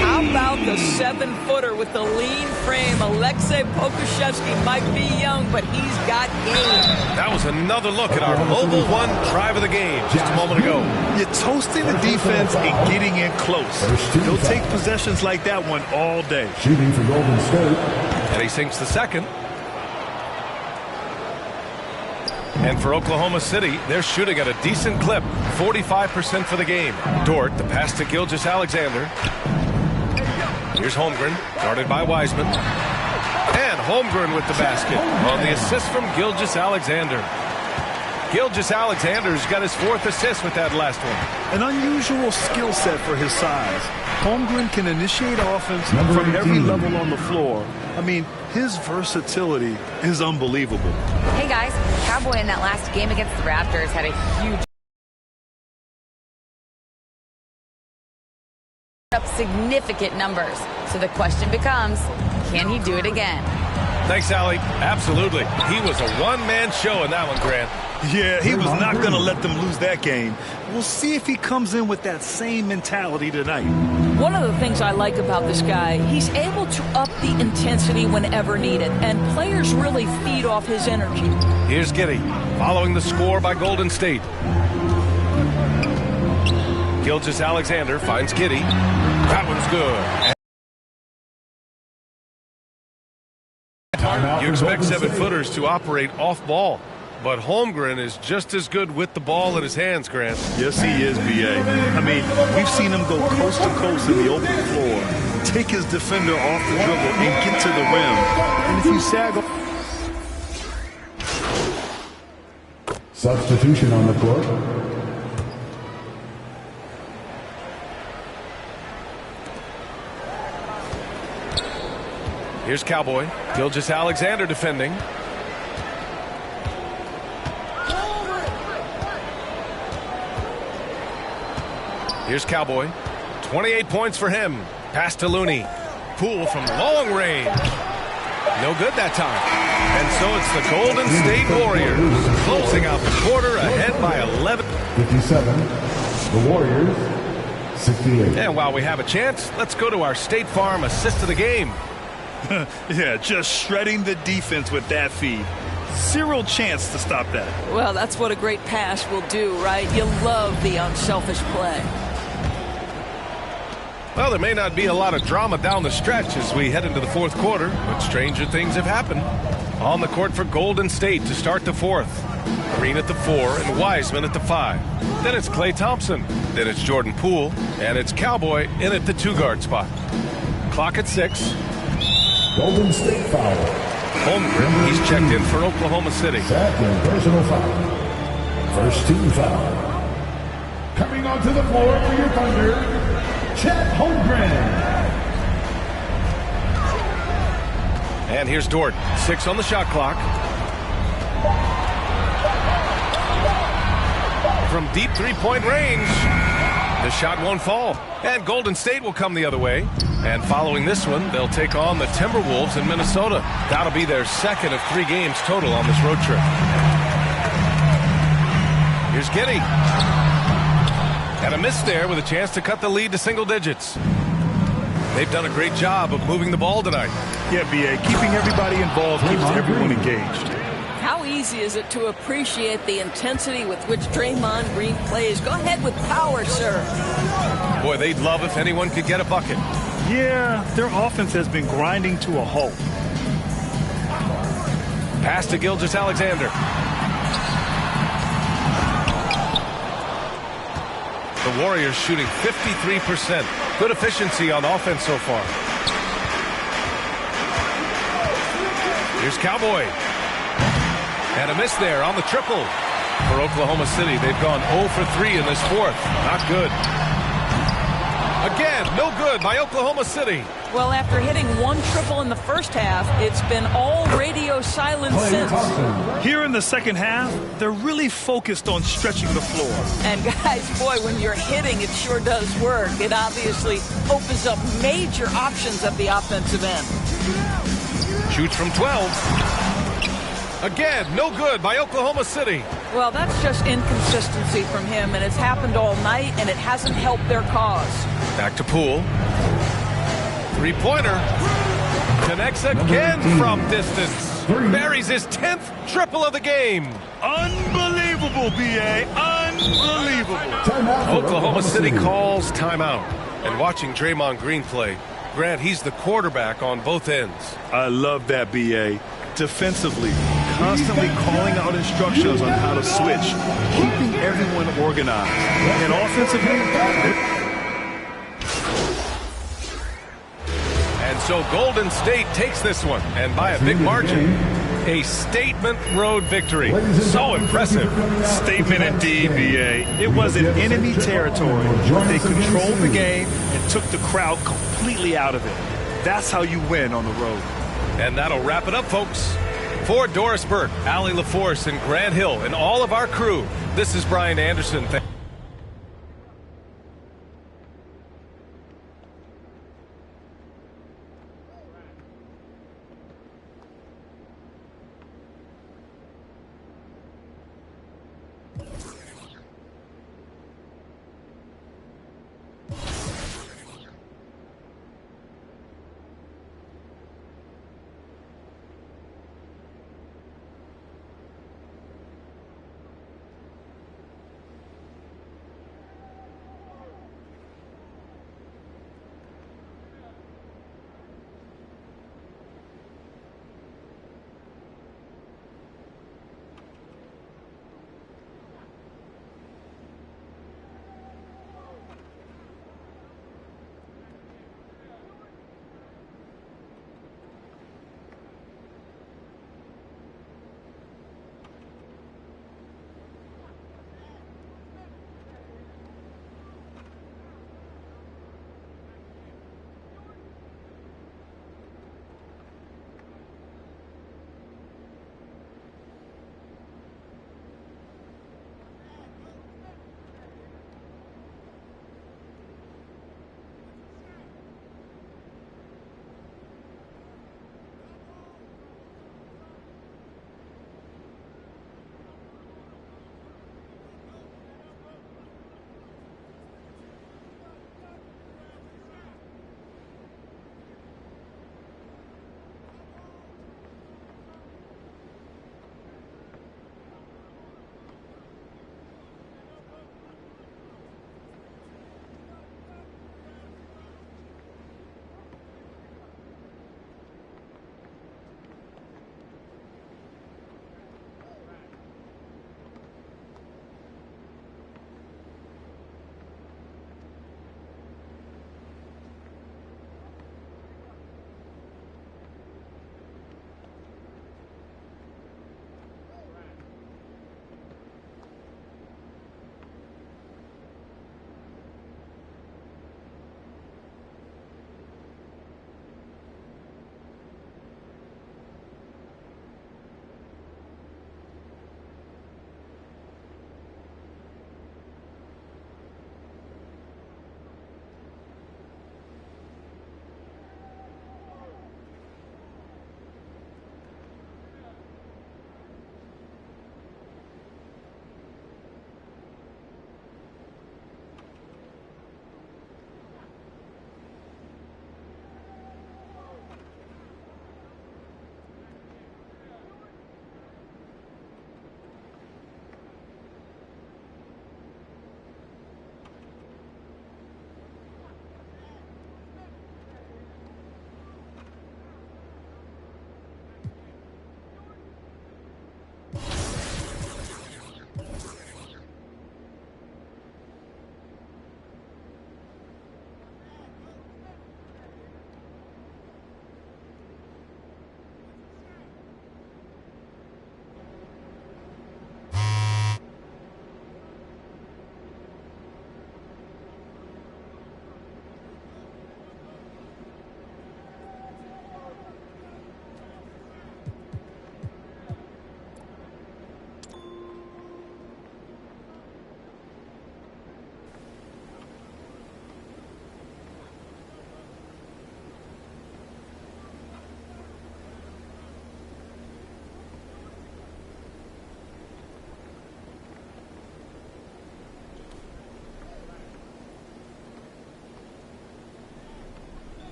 How about the 7-footer with the lean frame? Aleksej Pokusevski might be young, but he's got game. That was another look at our Mobile One drive of the game just a moment ago. You're toasting the defense and getting in close. He'll take possessions like that one all day. Shooting for Golden State. And he sinks the second. And for Oklahoma City, they're shooting at a decent clip, 45% for the game. Dort, the pass to Gilgeous-Alexander. Here's Holmgren, guarded by Wiseman. And Holmgren with the basket on the assist from Gilgeous-Alexander. Gilgeous-Alexander's got his 4th assist with that last one. An unusual skill set for his size. Holmgren can initiate offense from every level on the floor. I mean, his versatility is unbelievable. Hey guys, Cowboy in that last game against the Raptors had a huge up significant numbers. So the question becomes, can he do it again? Thanks, Allie. Absolutely. He was a one-man show in that one, Grant. Yeah, he was not going to let them lose that game. We'll see if he comes in with that same mentality tonight. One of the things I like about this guy, he's able to up the intensity whenever needed, and players really feed off his energy. Here's Giddey, following the score by Golden State. Gilgeous-Alexander finds Giddey. That one's good. You expect 7-footers to operate off ball, but Holmgren is just as good with the ball in his hands, Grant. Yes, he is, B.A. I mean, we've seen him go coast to coast in the open floor, take his defender off the dribble and get to the rim. And if you sag... Substitution on the court. Here's Cowboy. Gilgeous-Alexander defending. Here's Cowboy. 28 points for him. Pass to Looney. Poole from long range. No good that time. And so it's the Golden State Warriors closing out the quarter ahead by 11. 57. The Warriors, 68. And while we have a chance, let's go to our State Farm assist of the game. Yeah, just shredding the defense with that feed. Zero chance to stop that. Well, that's what a great pass will do, right? You love the unselfish play. Well, there may not be a lot of drama down the stretch as we head into the 4th quarter, but stranger things have happened. On the court for Golden State to start the 4th. Green at the 4 and Wiseman at the 5. Then it's Klay Thompson. Then it's Jordan Poole. And it's Cowboy in at the 2-guard spot. Clock at 6. Golden State foul. Holmgren, he's checked in for Oklahoma City. Second personal foul. First team foul. Coming onto the floor for your Thunder, Chet Holmgren. And here's Dort. 6 on the shot clock. From deep 3-point range. The shot won't fall. And Golden State will come the other way. And following this one, they'll take on the Timberwolves in Minnesota. That'll be their 2nd of 3 games total on this road trip. Here's Giddey. And a miss there with a chance to cut the lead to single digits. They've done a great job of moving the ball tonight. Yeah, B.A., keeping everybody involved keeps everyone engaged. How easy is it to appreciate the intensity with which Draymond Green plays? Go ahead with power, sir. Boy, they'd love if anyone could get a bucket. Yeah, their offense has been grinding to a halt. Pass to Gilgeous-Alexander. The Warriors shooting 53%. Good efficiency on offense so far. Here's Cowboy. And a miss there on the triple for Oklahoma City. They've gone 0 for 3 in this fourth. Not good. Again, no good by Oklahoma City. Well, after hitting one triple in the first half, it's been all radio silence since. Here in the second half, they're really focused on stretching the floor. And guys, boy, when you're hitting, it sure does work. It obviously opens up major options at the offensive end. Shoots from 12. Again, no good by Oklahoma City. Well, that's just inconsistency from him, and it's happened all night, and it hasn't helped their cause. Back to Poole. Three-pointer. Connects again from distance. Buries his 10th triple of the game. Unbelievable, B.A. Unbelievable. Oklahoma City calls timeout. And watching Draymond Green play, Grant, he's the quarterback on both ends. I love that, B.A. Defensively, constantly calling out instructions on how to switch, keeping everyone organized. And offensively, and so Golden State takes this one, and by a big margin. A statement road victory. So impressive. Statement indeed, B.A. It was in enemy territory. They controlled the game and took the crowd completely out of it. That's how you win on the road. And that'll wrap it up, folks. For Doris Burke, Allie LaForce, and Grant Hill, and all of our crew, this is Brian Anderson.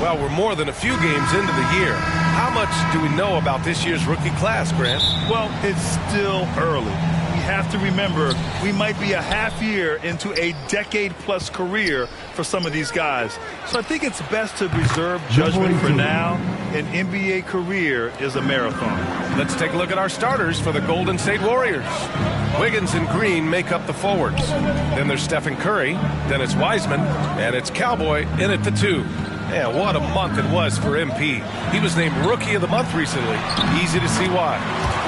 Well, we're more than a few games into the year. How much do we know about this year's rookie class, Grant? Well, it's still early. We have to remember we might be a half year into a decade-plus career for some of these guys. So I think it's best to reserve judgment for now. An NBA career is a marathon. Let's take a look at our starters for the Golden State Warriors. Wiggins and Green make up the forwards. Then there's Stephen Curry. Then it's Wiseman. And it's Cowboy in at the 2. Yeah, what a month it was for MP. He was named Rookie of the Month recently. Easy to see why.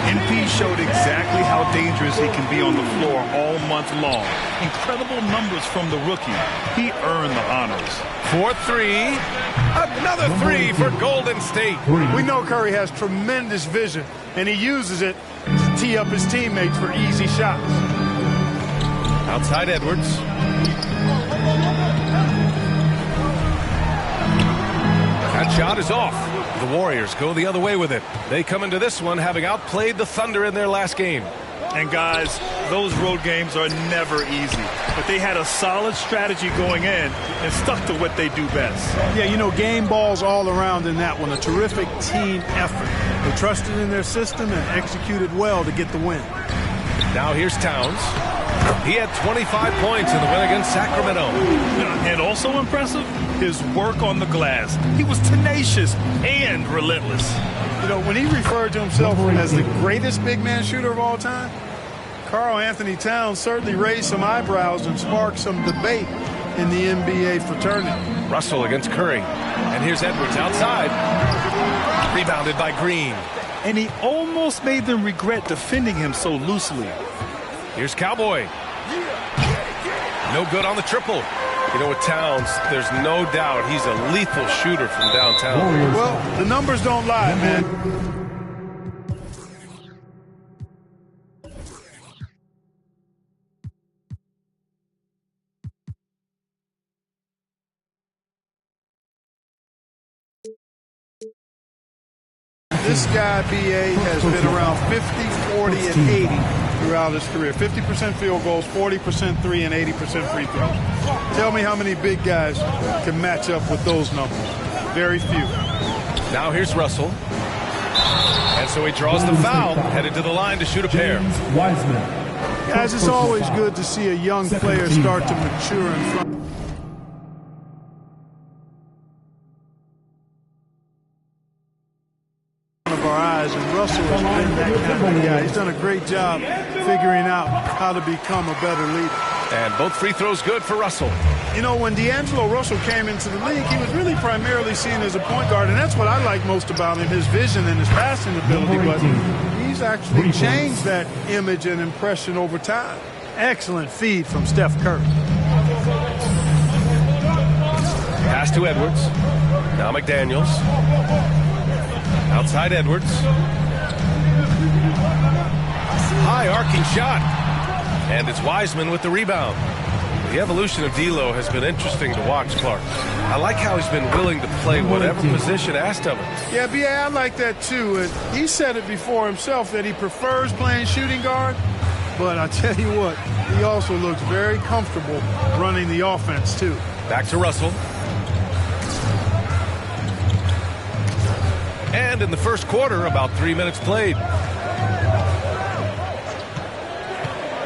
MP showed exactly how dangerous he can be on the floor all month long. Incredible numbers from the rookie. He earned the honors. 4-3. Another 3 for Golden State. We know Curry has tremendous vision, and he uses it to tee up his teammates for easy shots. Outside Edwards. That shot is off. The Warriors go the other way with it. They come into this one having outplayed the Thunder in their last game. And guys, those road games are never easy. But they had a solid strategy going in and stuck to what they do best. Yeah, you know, game balls all around in that one. A terrific team effort. They trusted in their system and executed well to get the win. Now here's Towns. He had 25 points in the win against Sacramento. And also impressive, his work on the glass. He was tenacious and relentless. You know, when he referred to himself as the greatest big man shooter of all time, Karl Anthony Towns certainly raised some eyebrows and sparked some debate in the NBA fraternity. Russell against Curry. And here's Edwards outside. Rebounded by Green. And he almost made them regret defending him so loosely. Here's Cowboy. No good on the triple. You know, with Towns, there's no doubt he's a lethal shooter from downtown. Well, the numbers don't lie, man. This guy, B.A., has been around 50, 40, and 80 throughout his career. 50% field goals, 40% three, and 80% free throws. Tell me how many big guys can match up with those numbers. Very few. Now here's Russell. And so he draws the foul, headed to the line to shoot a pair. Wiseman. Guys, it's always good to see a young player start to mature in front of our eyes, and Russell has been that kind of guy. He's done a great job figuring out how to become a better leader. And both free throws good for Russell. You know, when D'Angelo Russell came into the league, he was really primarily seen as a point guard, and that's what I like most about him, his vision and his passing ability. But he's actually changed that image and impression over time. Excellent feed from Steph Curry. Pass to Edwards. Now McDaniels. Outside Edwards. High arcing shot. And it's Wiseman with the rebound. The evolution of D'Lo has been interesting to watch, Clark. I like how he's been willing to play whatever position asked of him. Yeah, B.A., I like that too. And he said it before himself that he prefers playing shooting guard. But I tell you what, he also looks very comfortable running the offense too. Back to Russell. And in the first quarter, about 3 minutes played.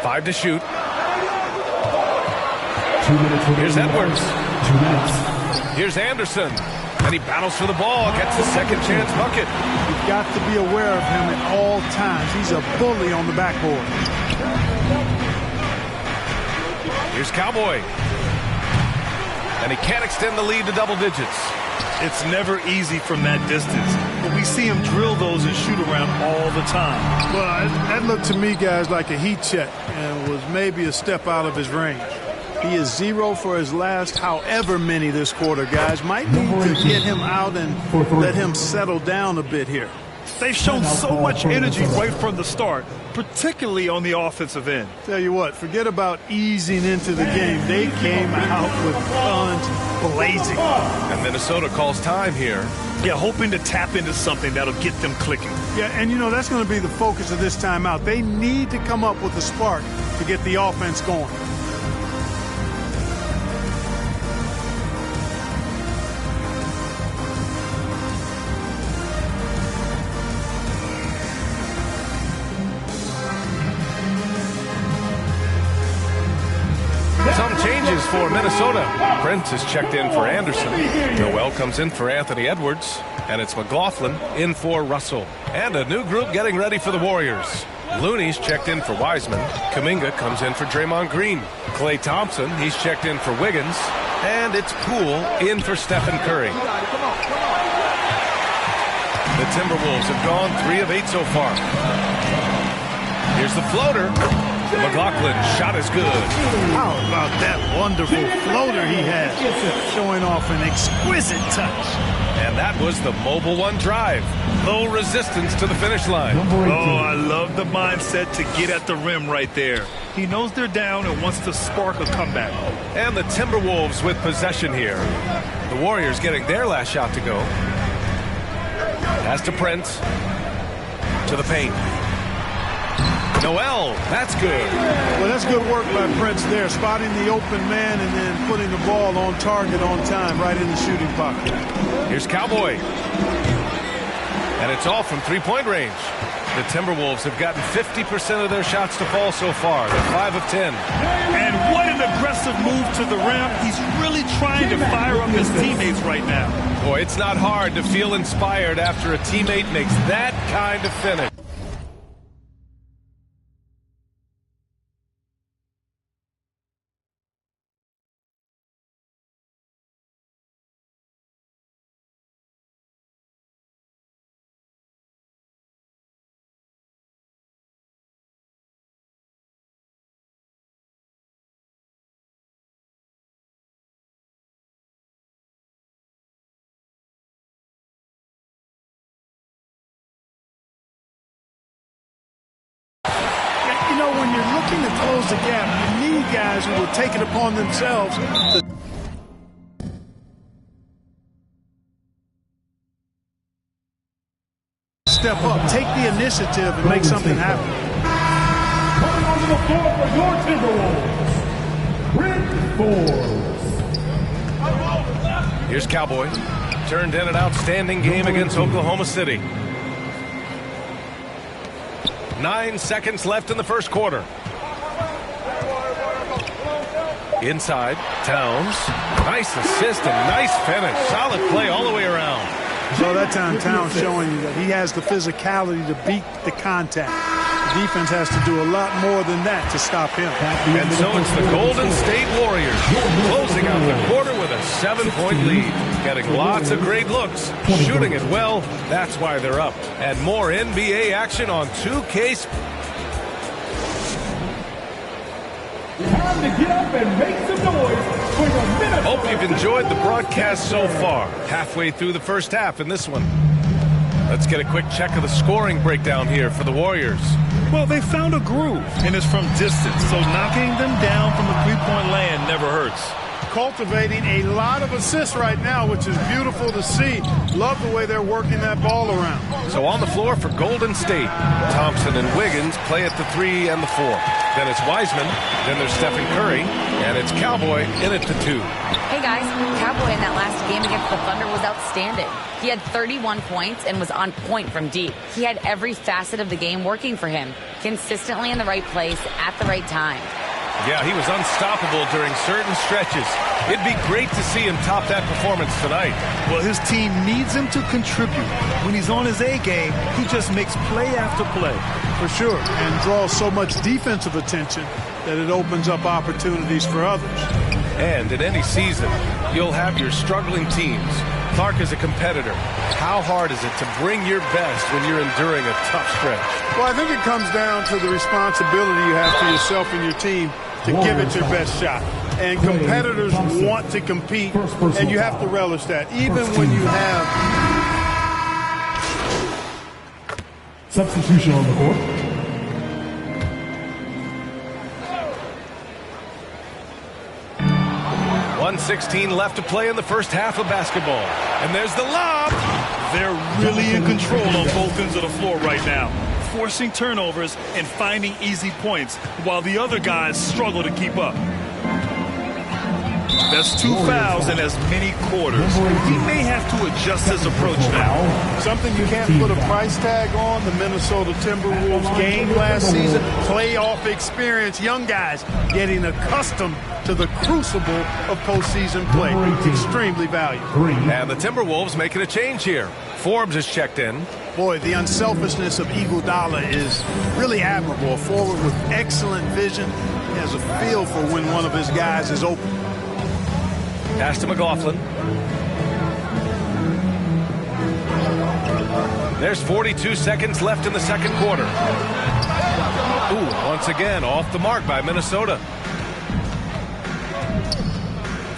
5 to shoot. 2 minutes. Here's Edwards. 2 minutes. Here's Anderson. And he battles for the ball, gets the second chance bucket. You've got to be aware of him at all times. He's a bully on the backboard. Here's Cowboy. And he can't extend the lead to double digits. It's never easy from that distance, but we see him drill those and shoot around all the time. Well, that looked to me, guys, like a heat check and was maybe a step out of his range. He is 0 for his last however many this quarter, guys. Might need to get him out and let him settle down a bit here. They've shown so much energy right from the start, particularly on the offensive end. Tell you what, forget about easing into the game. They came out with guns blazing. And Minnesota calls time here. Yeah, hoping to tap into something that'll get them clicking. Yeah, and you know, that's going to be the focus of this timeout. They need to come up with a spark to get the offense going. Some changes for Minnesota. Prince is checked in for Anderson. Noel comes in for Anthony Edwards. And it's McLaughlin in for Russell. And a new group getting ready for the Warriors. Looney's checked in for Wiseman. Kuminga comes in for Draymond Green. Klay Thompson, he's checked in for Wiggins. And it's Poole in for Stephen Curry. The Timberwolves have gone 3 of 8 so far. Here's the floater. McLaughlin's shot is good. How about that wonderful floater he has? Showing off an exquisite touch. And that was the Mobile One drive. Low resistance to the finish line. Oh, I love the mindset to get at the rim right there. He knows they're down and wants to spark a comeback. And the Timberwolves with possession here. The Warriors getting their last shot to go. Pass to Prince. To the paint. Noel, that's good. Well, that's good work by Prince there, spotting the open man and then putting the ball on target on time, right in the shooting pocket. Here's Cowboy. And it's all from three-point range. The Timberwolves have gotten 50% of their shots to fall so far. They're 5 of 10. And what an aggressive move to the rim. He's really trying to fire up his teammates right now. Boy, it's not hard to feel inspired after a teammate makes that kind of finish. You know, when you're looking to close the gap, you need guys who will take it upon themselves to step up, take the initiative, and make something happen. Coming onto the floor for your Timberwolves, Bryn Forbes. Here's Cowboy. Turned in an outstanding game against Oklahoma City. 9 seconds left in the first quarter. Inside, Towns. Nice assist and nice finish. Solid play all the way around. So that time Towns showing you that he has the physicality to beat the contact. The defense has to do a lot more than that to stop him. And so it's the Golden State Warriors closing out the quarter with a 7-point lead. Getting lots of great looks, shooting it well. That's why they're up. And more NBA action on 2K. Time to get up and make some noise for the Minnesota. Hope you've enjoyed the broadcast so far. Halfway through the first half in this one. Let's get a quick check of the scoring breakdown here for the Warriors. Well, they found a groove, and it's from distance, so knocking them down from the three-point land never hurts. Cultivating a lot of assists right now, which is beautiful to see. Love the way they're working that ball around. So on the floor for Golden State, Thompson and Wiggins play at the 3 and the 4. Then it's Wiseman, then there's Stephen Curry, and it's Cowboy in at the 2. Hey guys, Cowboy in that last game against the Thunder was outstanding. He had 31 points and was on point from deep. He had every facet of the game working for him, consistently in the right place at the right time. Yeah, he was unstoppable during certain stretches. It'd be great to see him top that performance tonight. Well, his team needs him to contribute. When he's on his A game, he just makes play after play. For sure, and draws so much defensive attention that it opens up opportunities for others. And in any season, you'll have your struggling teams. Clark is a competitor. How hard is it to bring your best when you're enduring a tough stretch? Well, I think it comes down to the responsibility you have to yourself and your team to give it your best shot. And competitors want to compete, and you have to relish that, even when you have... Substitution on the court. .116 left to play in the first half of basketball. And there's the lob. They're really in control on both ends of the floor right now. forcing turnovers and finding easy points while the other guys struggle to keep up. That's 2 fouls in as many quarters. He may have to adjust his approach now. Something you can't put a price tag on, the Minnesota Timberwolves game last season. Playoff experience, young guys getting accustomed to the crucible of postseason play. Extremely valuable. And the Timberwolves making a change here. Forbes is checked in. Boy, the unselfishness of Iguodala is really admirable. A forward with excellent vision. He has a feel for when one of his guys is open. Pass to McLaughlin. There's 42 seconds left in the second quarter. Ooh, once again, off the mark by Minnesota.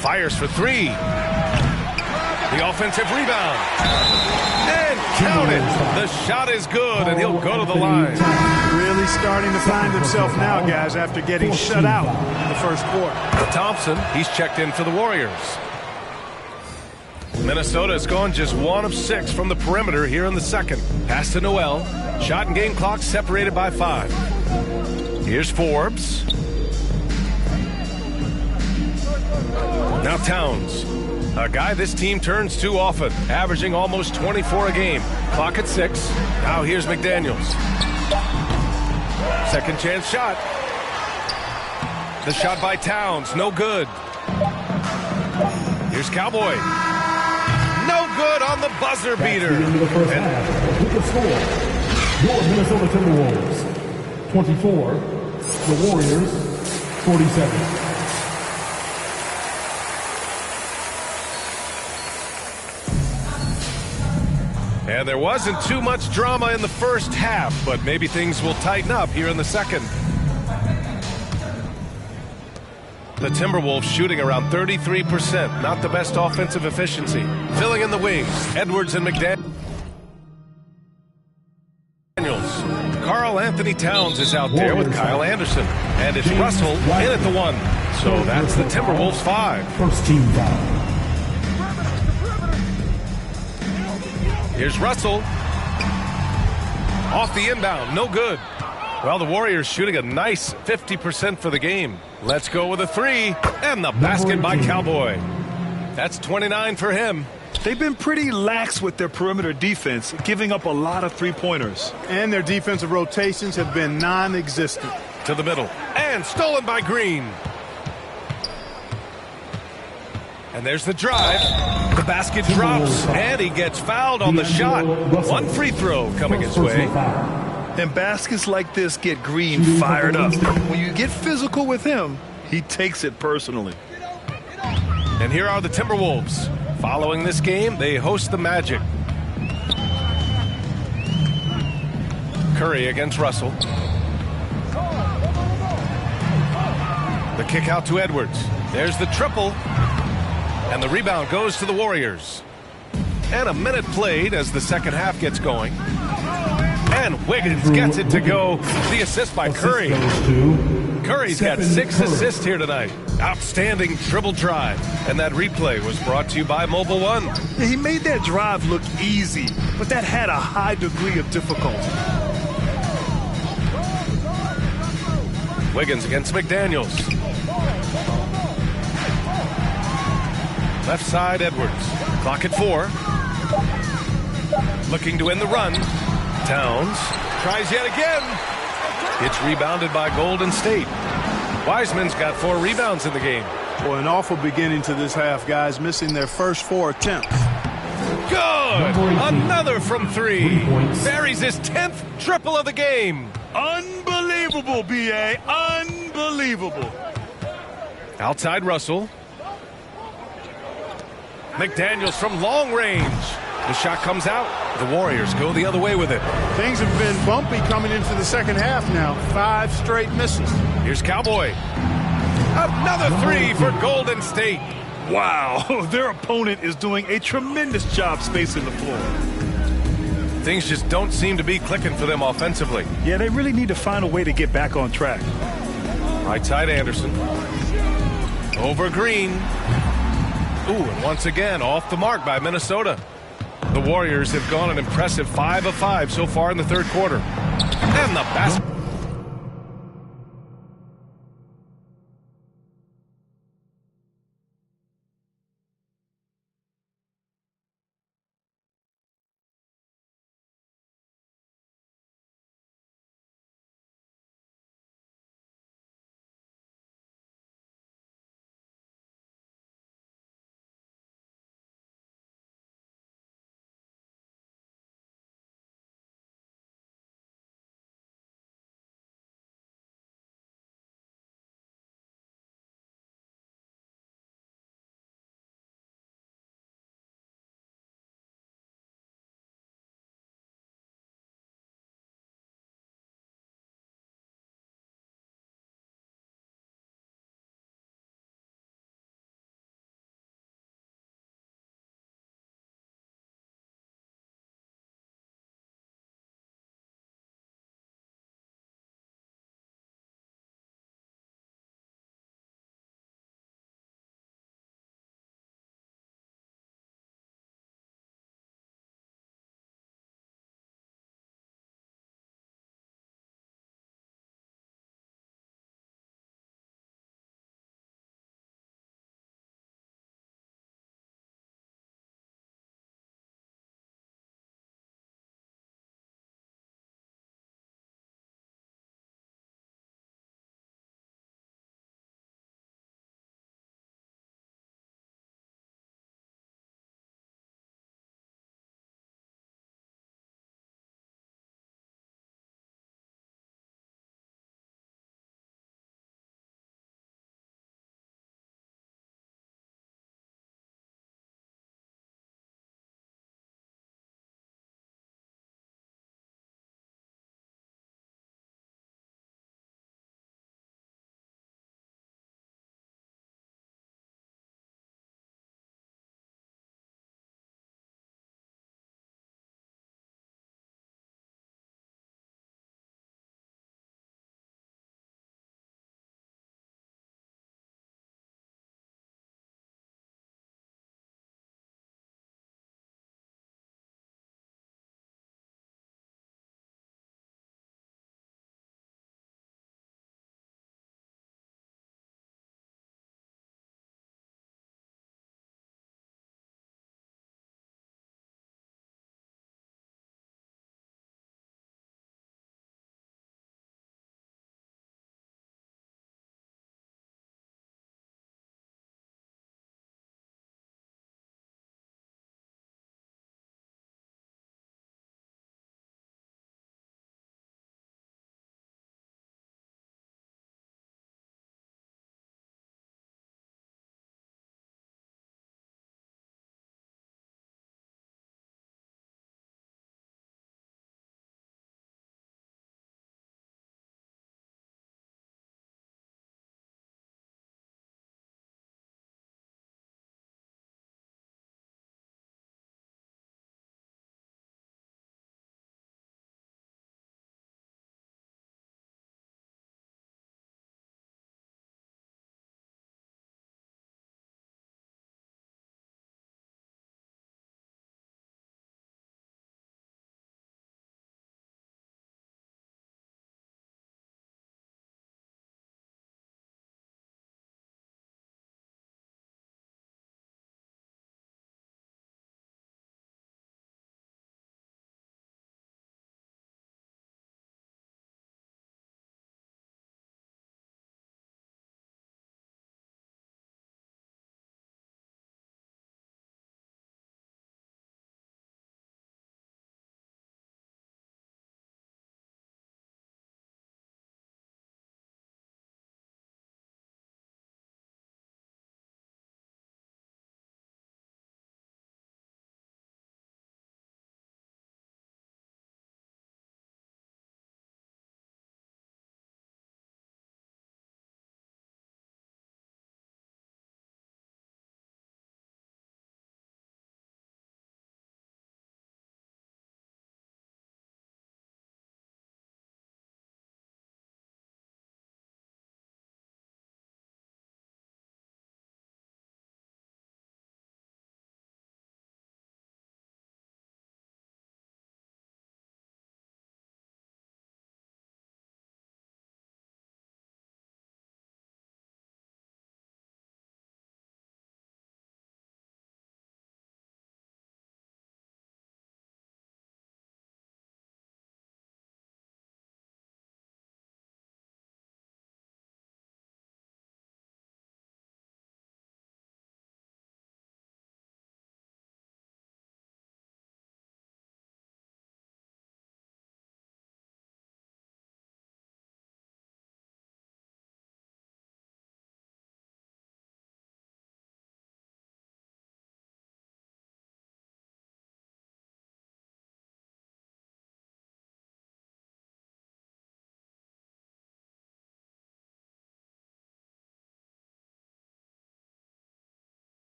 Fires for 3. The offensive rebound. And counted. The shot is good, and he'll go to the line. Really starting to find himself now, guys, after getting shut out in the first quarter. Thompson, he's checked in for the Warriors. Minnesota has gone just 1 of 6 from the perimeter here in the second. Pass to Noel. Shot and game clock separated by 5. Here's Forbes. Now Towns. A guy this team turns to often, averaging almost 24 a game. Clock at 6. Now here's McDaniels. Second chance shot. The shot by Towns, no good. Here's Cowboy. No good on the buzzer beater. With the score, your Minnesota Timberwolves 24, the Warriors 47. And there wasn't too much drama in the first half, but maybe things will tighten up here in the second. The Timberwolves shooting around 33%, not the best offensive efficiency. Filling in the wings, Edwards and McDaniels. Karl Anthony Towns is out there with Kyle Anderson. And it's Russell in at the 1. So that's the Timberwolves 5. First team foul. Here's Russell. Off the inbound, no good. Well, the Warriors shooting a nice 50% for the game. Let's go with a 3. And the basket by Cowboy. That's 29 for him. They've been pretty lax with their perimeter defense, giving up a lot of three-pointers. And their defensive rotations have been non-existent. To the middle. And stolen by Green. And there's the drive. The basket drops, and he gets fouled on the shot. 1 free throw coming his way. And baskets like this get Green fired up. When you get physical with him, he takes it personally. And here are the Timberwolves. Following this game, they host the Magic. Curry against Russell. The kick out to Edwards. There's the triple. And the rebound goes to the Warriors. And a minute played as the second half gets going. And Wiggins gets it to go. The assist by Curry. Curry's got 6 assists here tonight. Outstanding dribble drive. And that replay was brought to you by Mobile One. Yeah, he made that drive look easy, but that had a high degree of difficulty. Wiggins against McDaniels. Left side, Edwards. Clock at 4. Looking to end the run. Towns tries yet again. It's rebounded by Golden State. Wiseman's got 4 rebounds in the game. Boy, an awful beginning to this half, guys, missing their first 4 attempts. Good! Another from 3. Buries his 10th triple of the game. Unbelievable, B.A. Unbelievable. Outside Russell. McDaniels from long range. The shot comes out. The Warriors go the other way with it. Things have been bumpy coming into the second half now. 5 straight misses. Here's Cowboy. Another 3 for Golden State. Wow, their opponent is doing a tremendous job spacing the floor. Things just don't seem to be clicking for them offensively. Yeah, they really need to find a way to get back on track. Right side Anderson. Over Green. Ooh, and once again, off the mark by Minnesota. The Warriors have gone an impressive 5 of 5 so far in the third quarter. And the basket.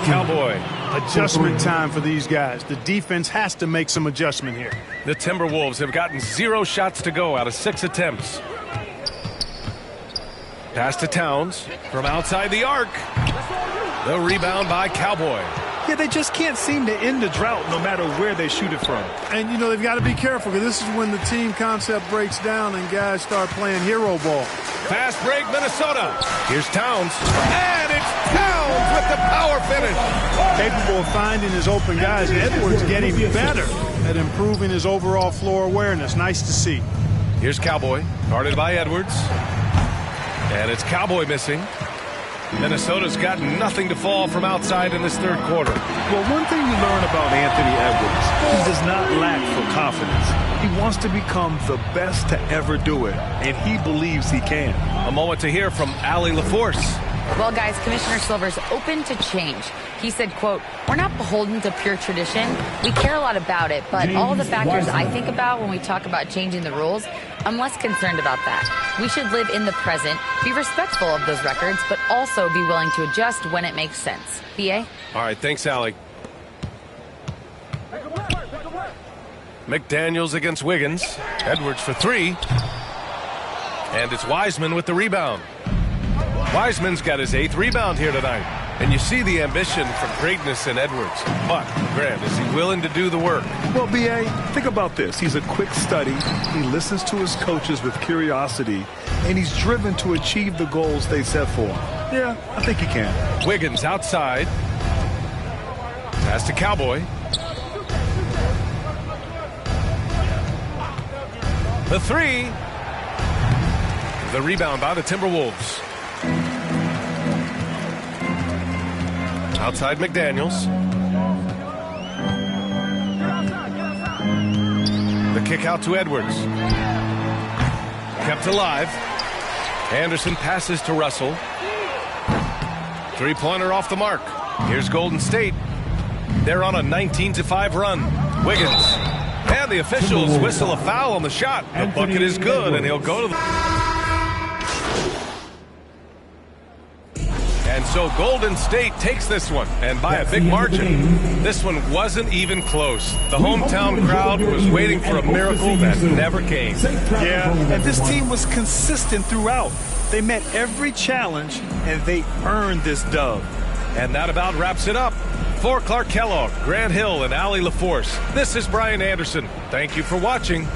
Cowboy. Adjustment time for these guys. The defense has to make some adjustment here. The Timberwolves have gotten 0 shots to go out of 6 attempts. Pass to Towns from outside the arc. The rebound by Cowboy. Yeah, they just can't seem to end the drought no matter where they shoot it from. And, you know, they've got to be careful because this is when the team concept breaks down and guys start playing hero ball. Fast break, Minnesota. Here's Towns. And it's Towns with the power finish. Capable of finding his open guys. Edwards getting better at improving his overall floor awareness. Nice to see. Here's Cowboy, guarded by Edwards. And it's Cowboy missing. Minnesota's got nothing to fall from outside in this third quarter. Well, one thing you learn about Anthony Edwards, he does not lack for confidence. He wants to become the best to ever do it, and he believes he can. A moment to hear from Allie LaForce. Well, guys, Commissioner Silver's open to change. He said, quote, "We're not beholden to pure tradition. We care a lot about it, but all the factors I think about when we talk about changing the rules, I'm less concerned about that. We should live in the present, be respectful of those records, but also be willing to adjust when it makes sense." BA? All right, thanks, Allie. McDaniels against Wiggins. Edwards for 3. And it's Wiseman with the rebound. Wiseman's got his 8th rebound here tonight. And you see the ambition for greatness in Edwards. But, Grant, is he willing to do the work? Well, B.A., think about this. He's a quick study. He listens to his coaches with curiosity, and he's driven to achieve the goals they set for him. Yeah, I think he can. Wiggins outside. Pass to Cowboy. The 3. The rebound by the Timberwolves. Outside McDaniels. The kick out to Edwards. Kept alive. Anderson passes to Russell. 3-pointer off the mark. Here's Golden State. They're on a 19-5 run. Wiggins. And the officials whistle a foul on the shot. The bucket is good, and he'll go to the... And so Golden State takes this one, and by a big margin. This one wasn't even close. The hometown crowd was waiting for a miracle that never came. Yeah, and this team was consistent throughout. They met every challenge, and they earned this dub. And that about wraps it up. For Clark Kellogg, Grant Hill, and Allie LaForce, this is Brian Anderson. Thank you for watching.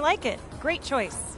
like it. Great choice.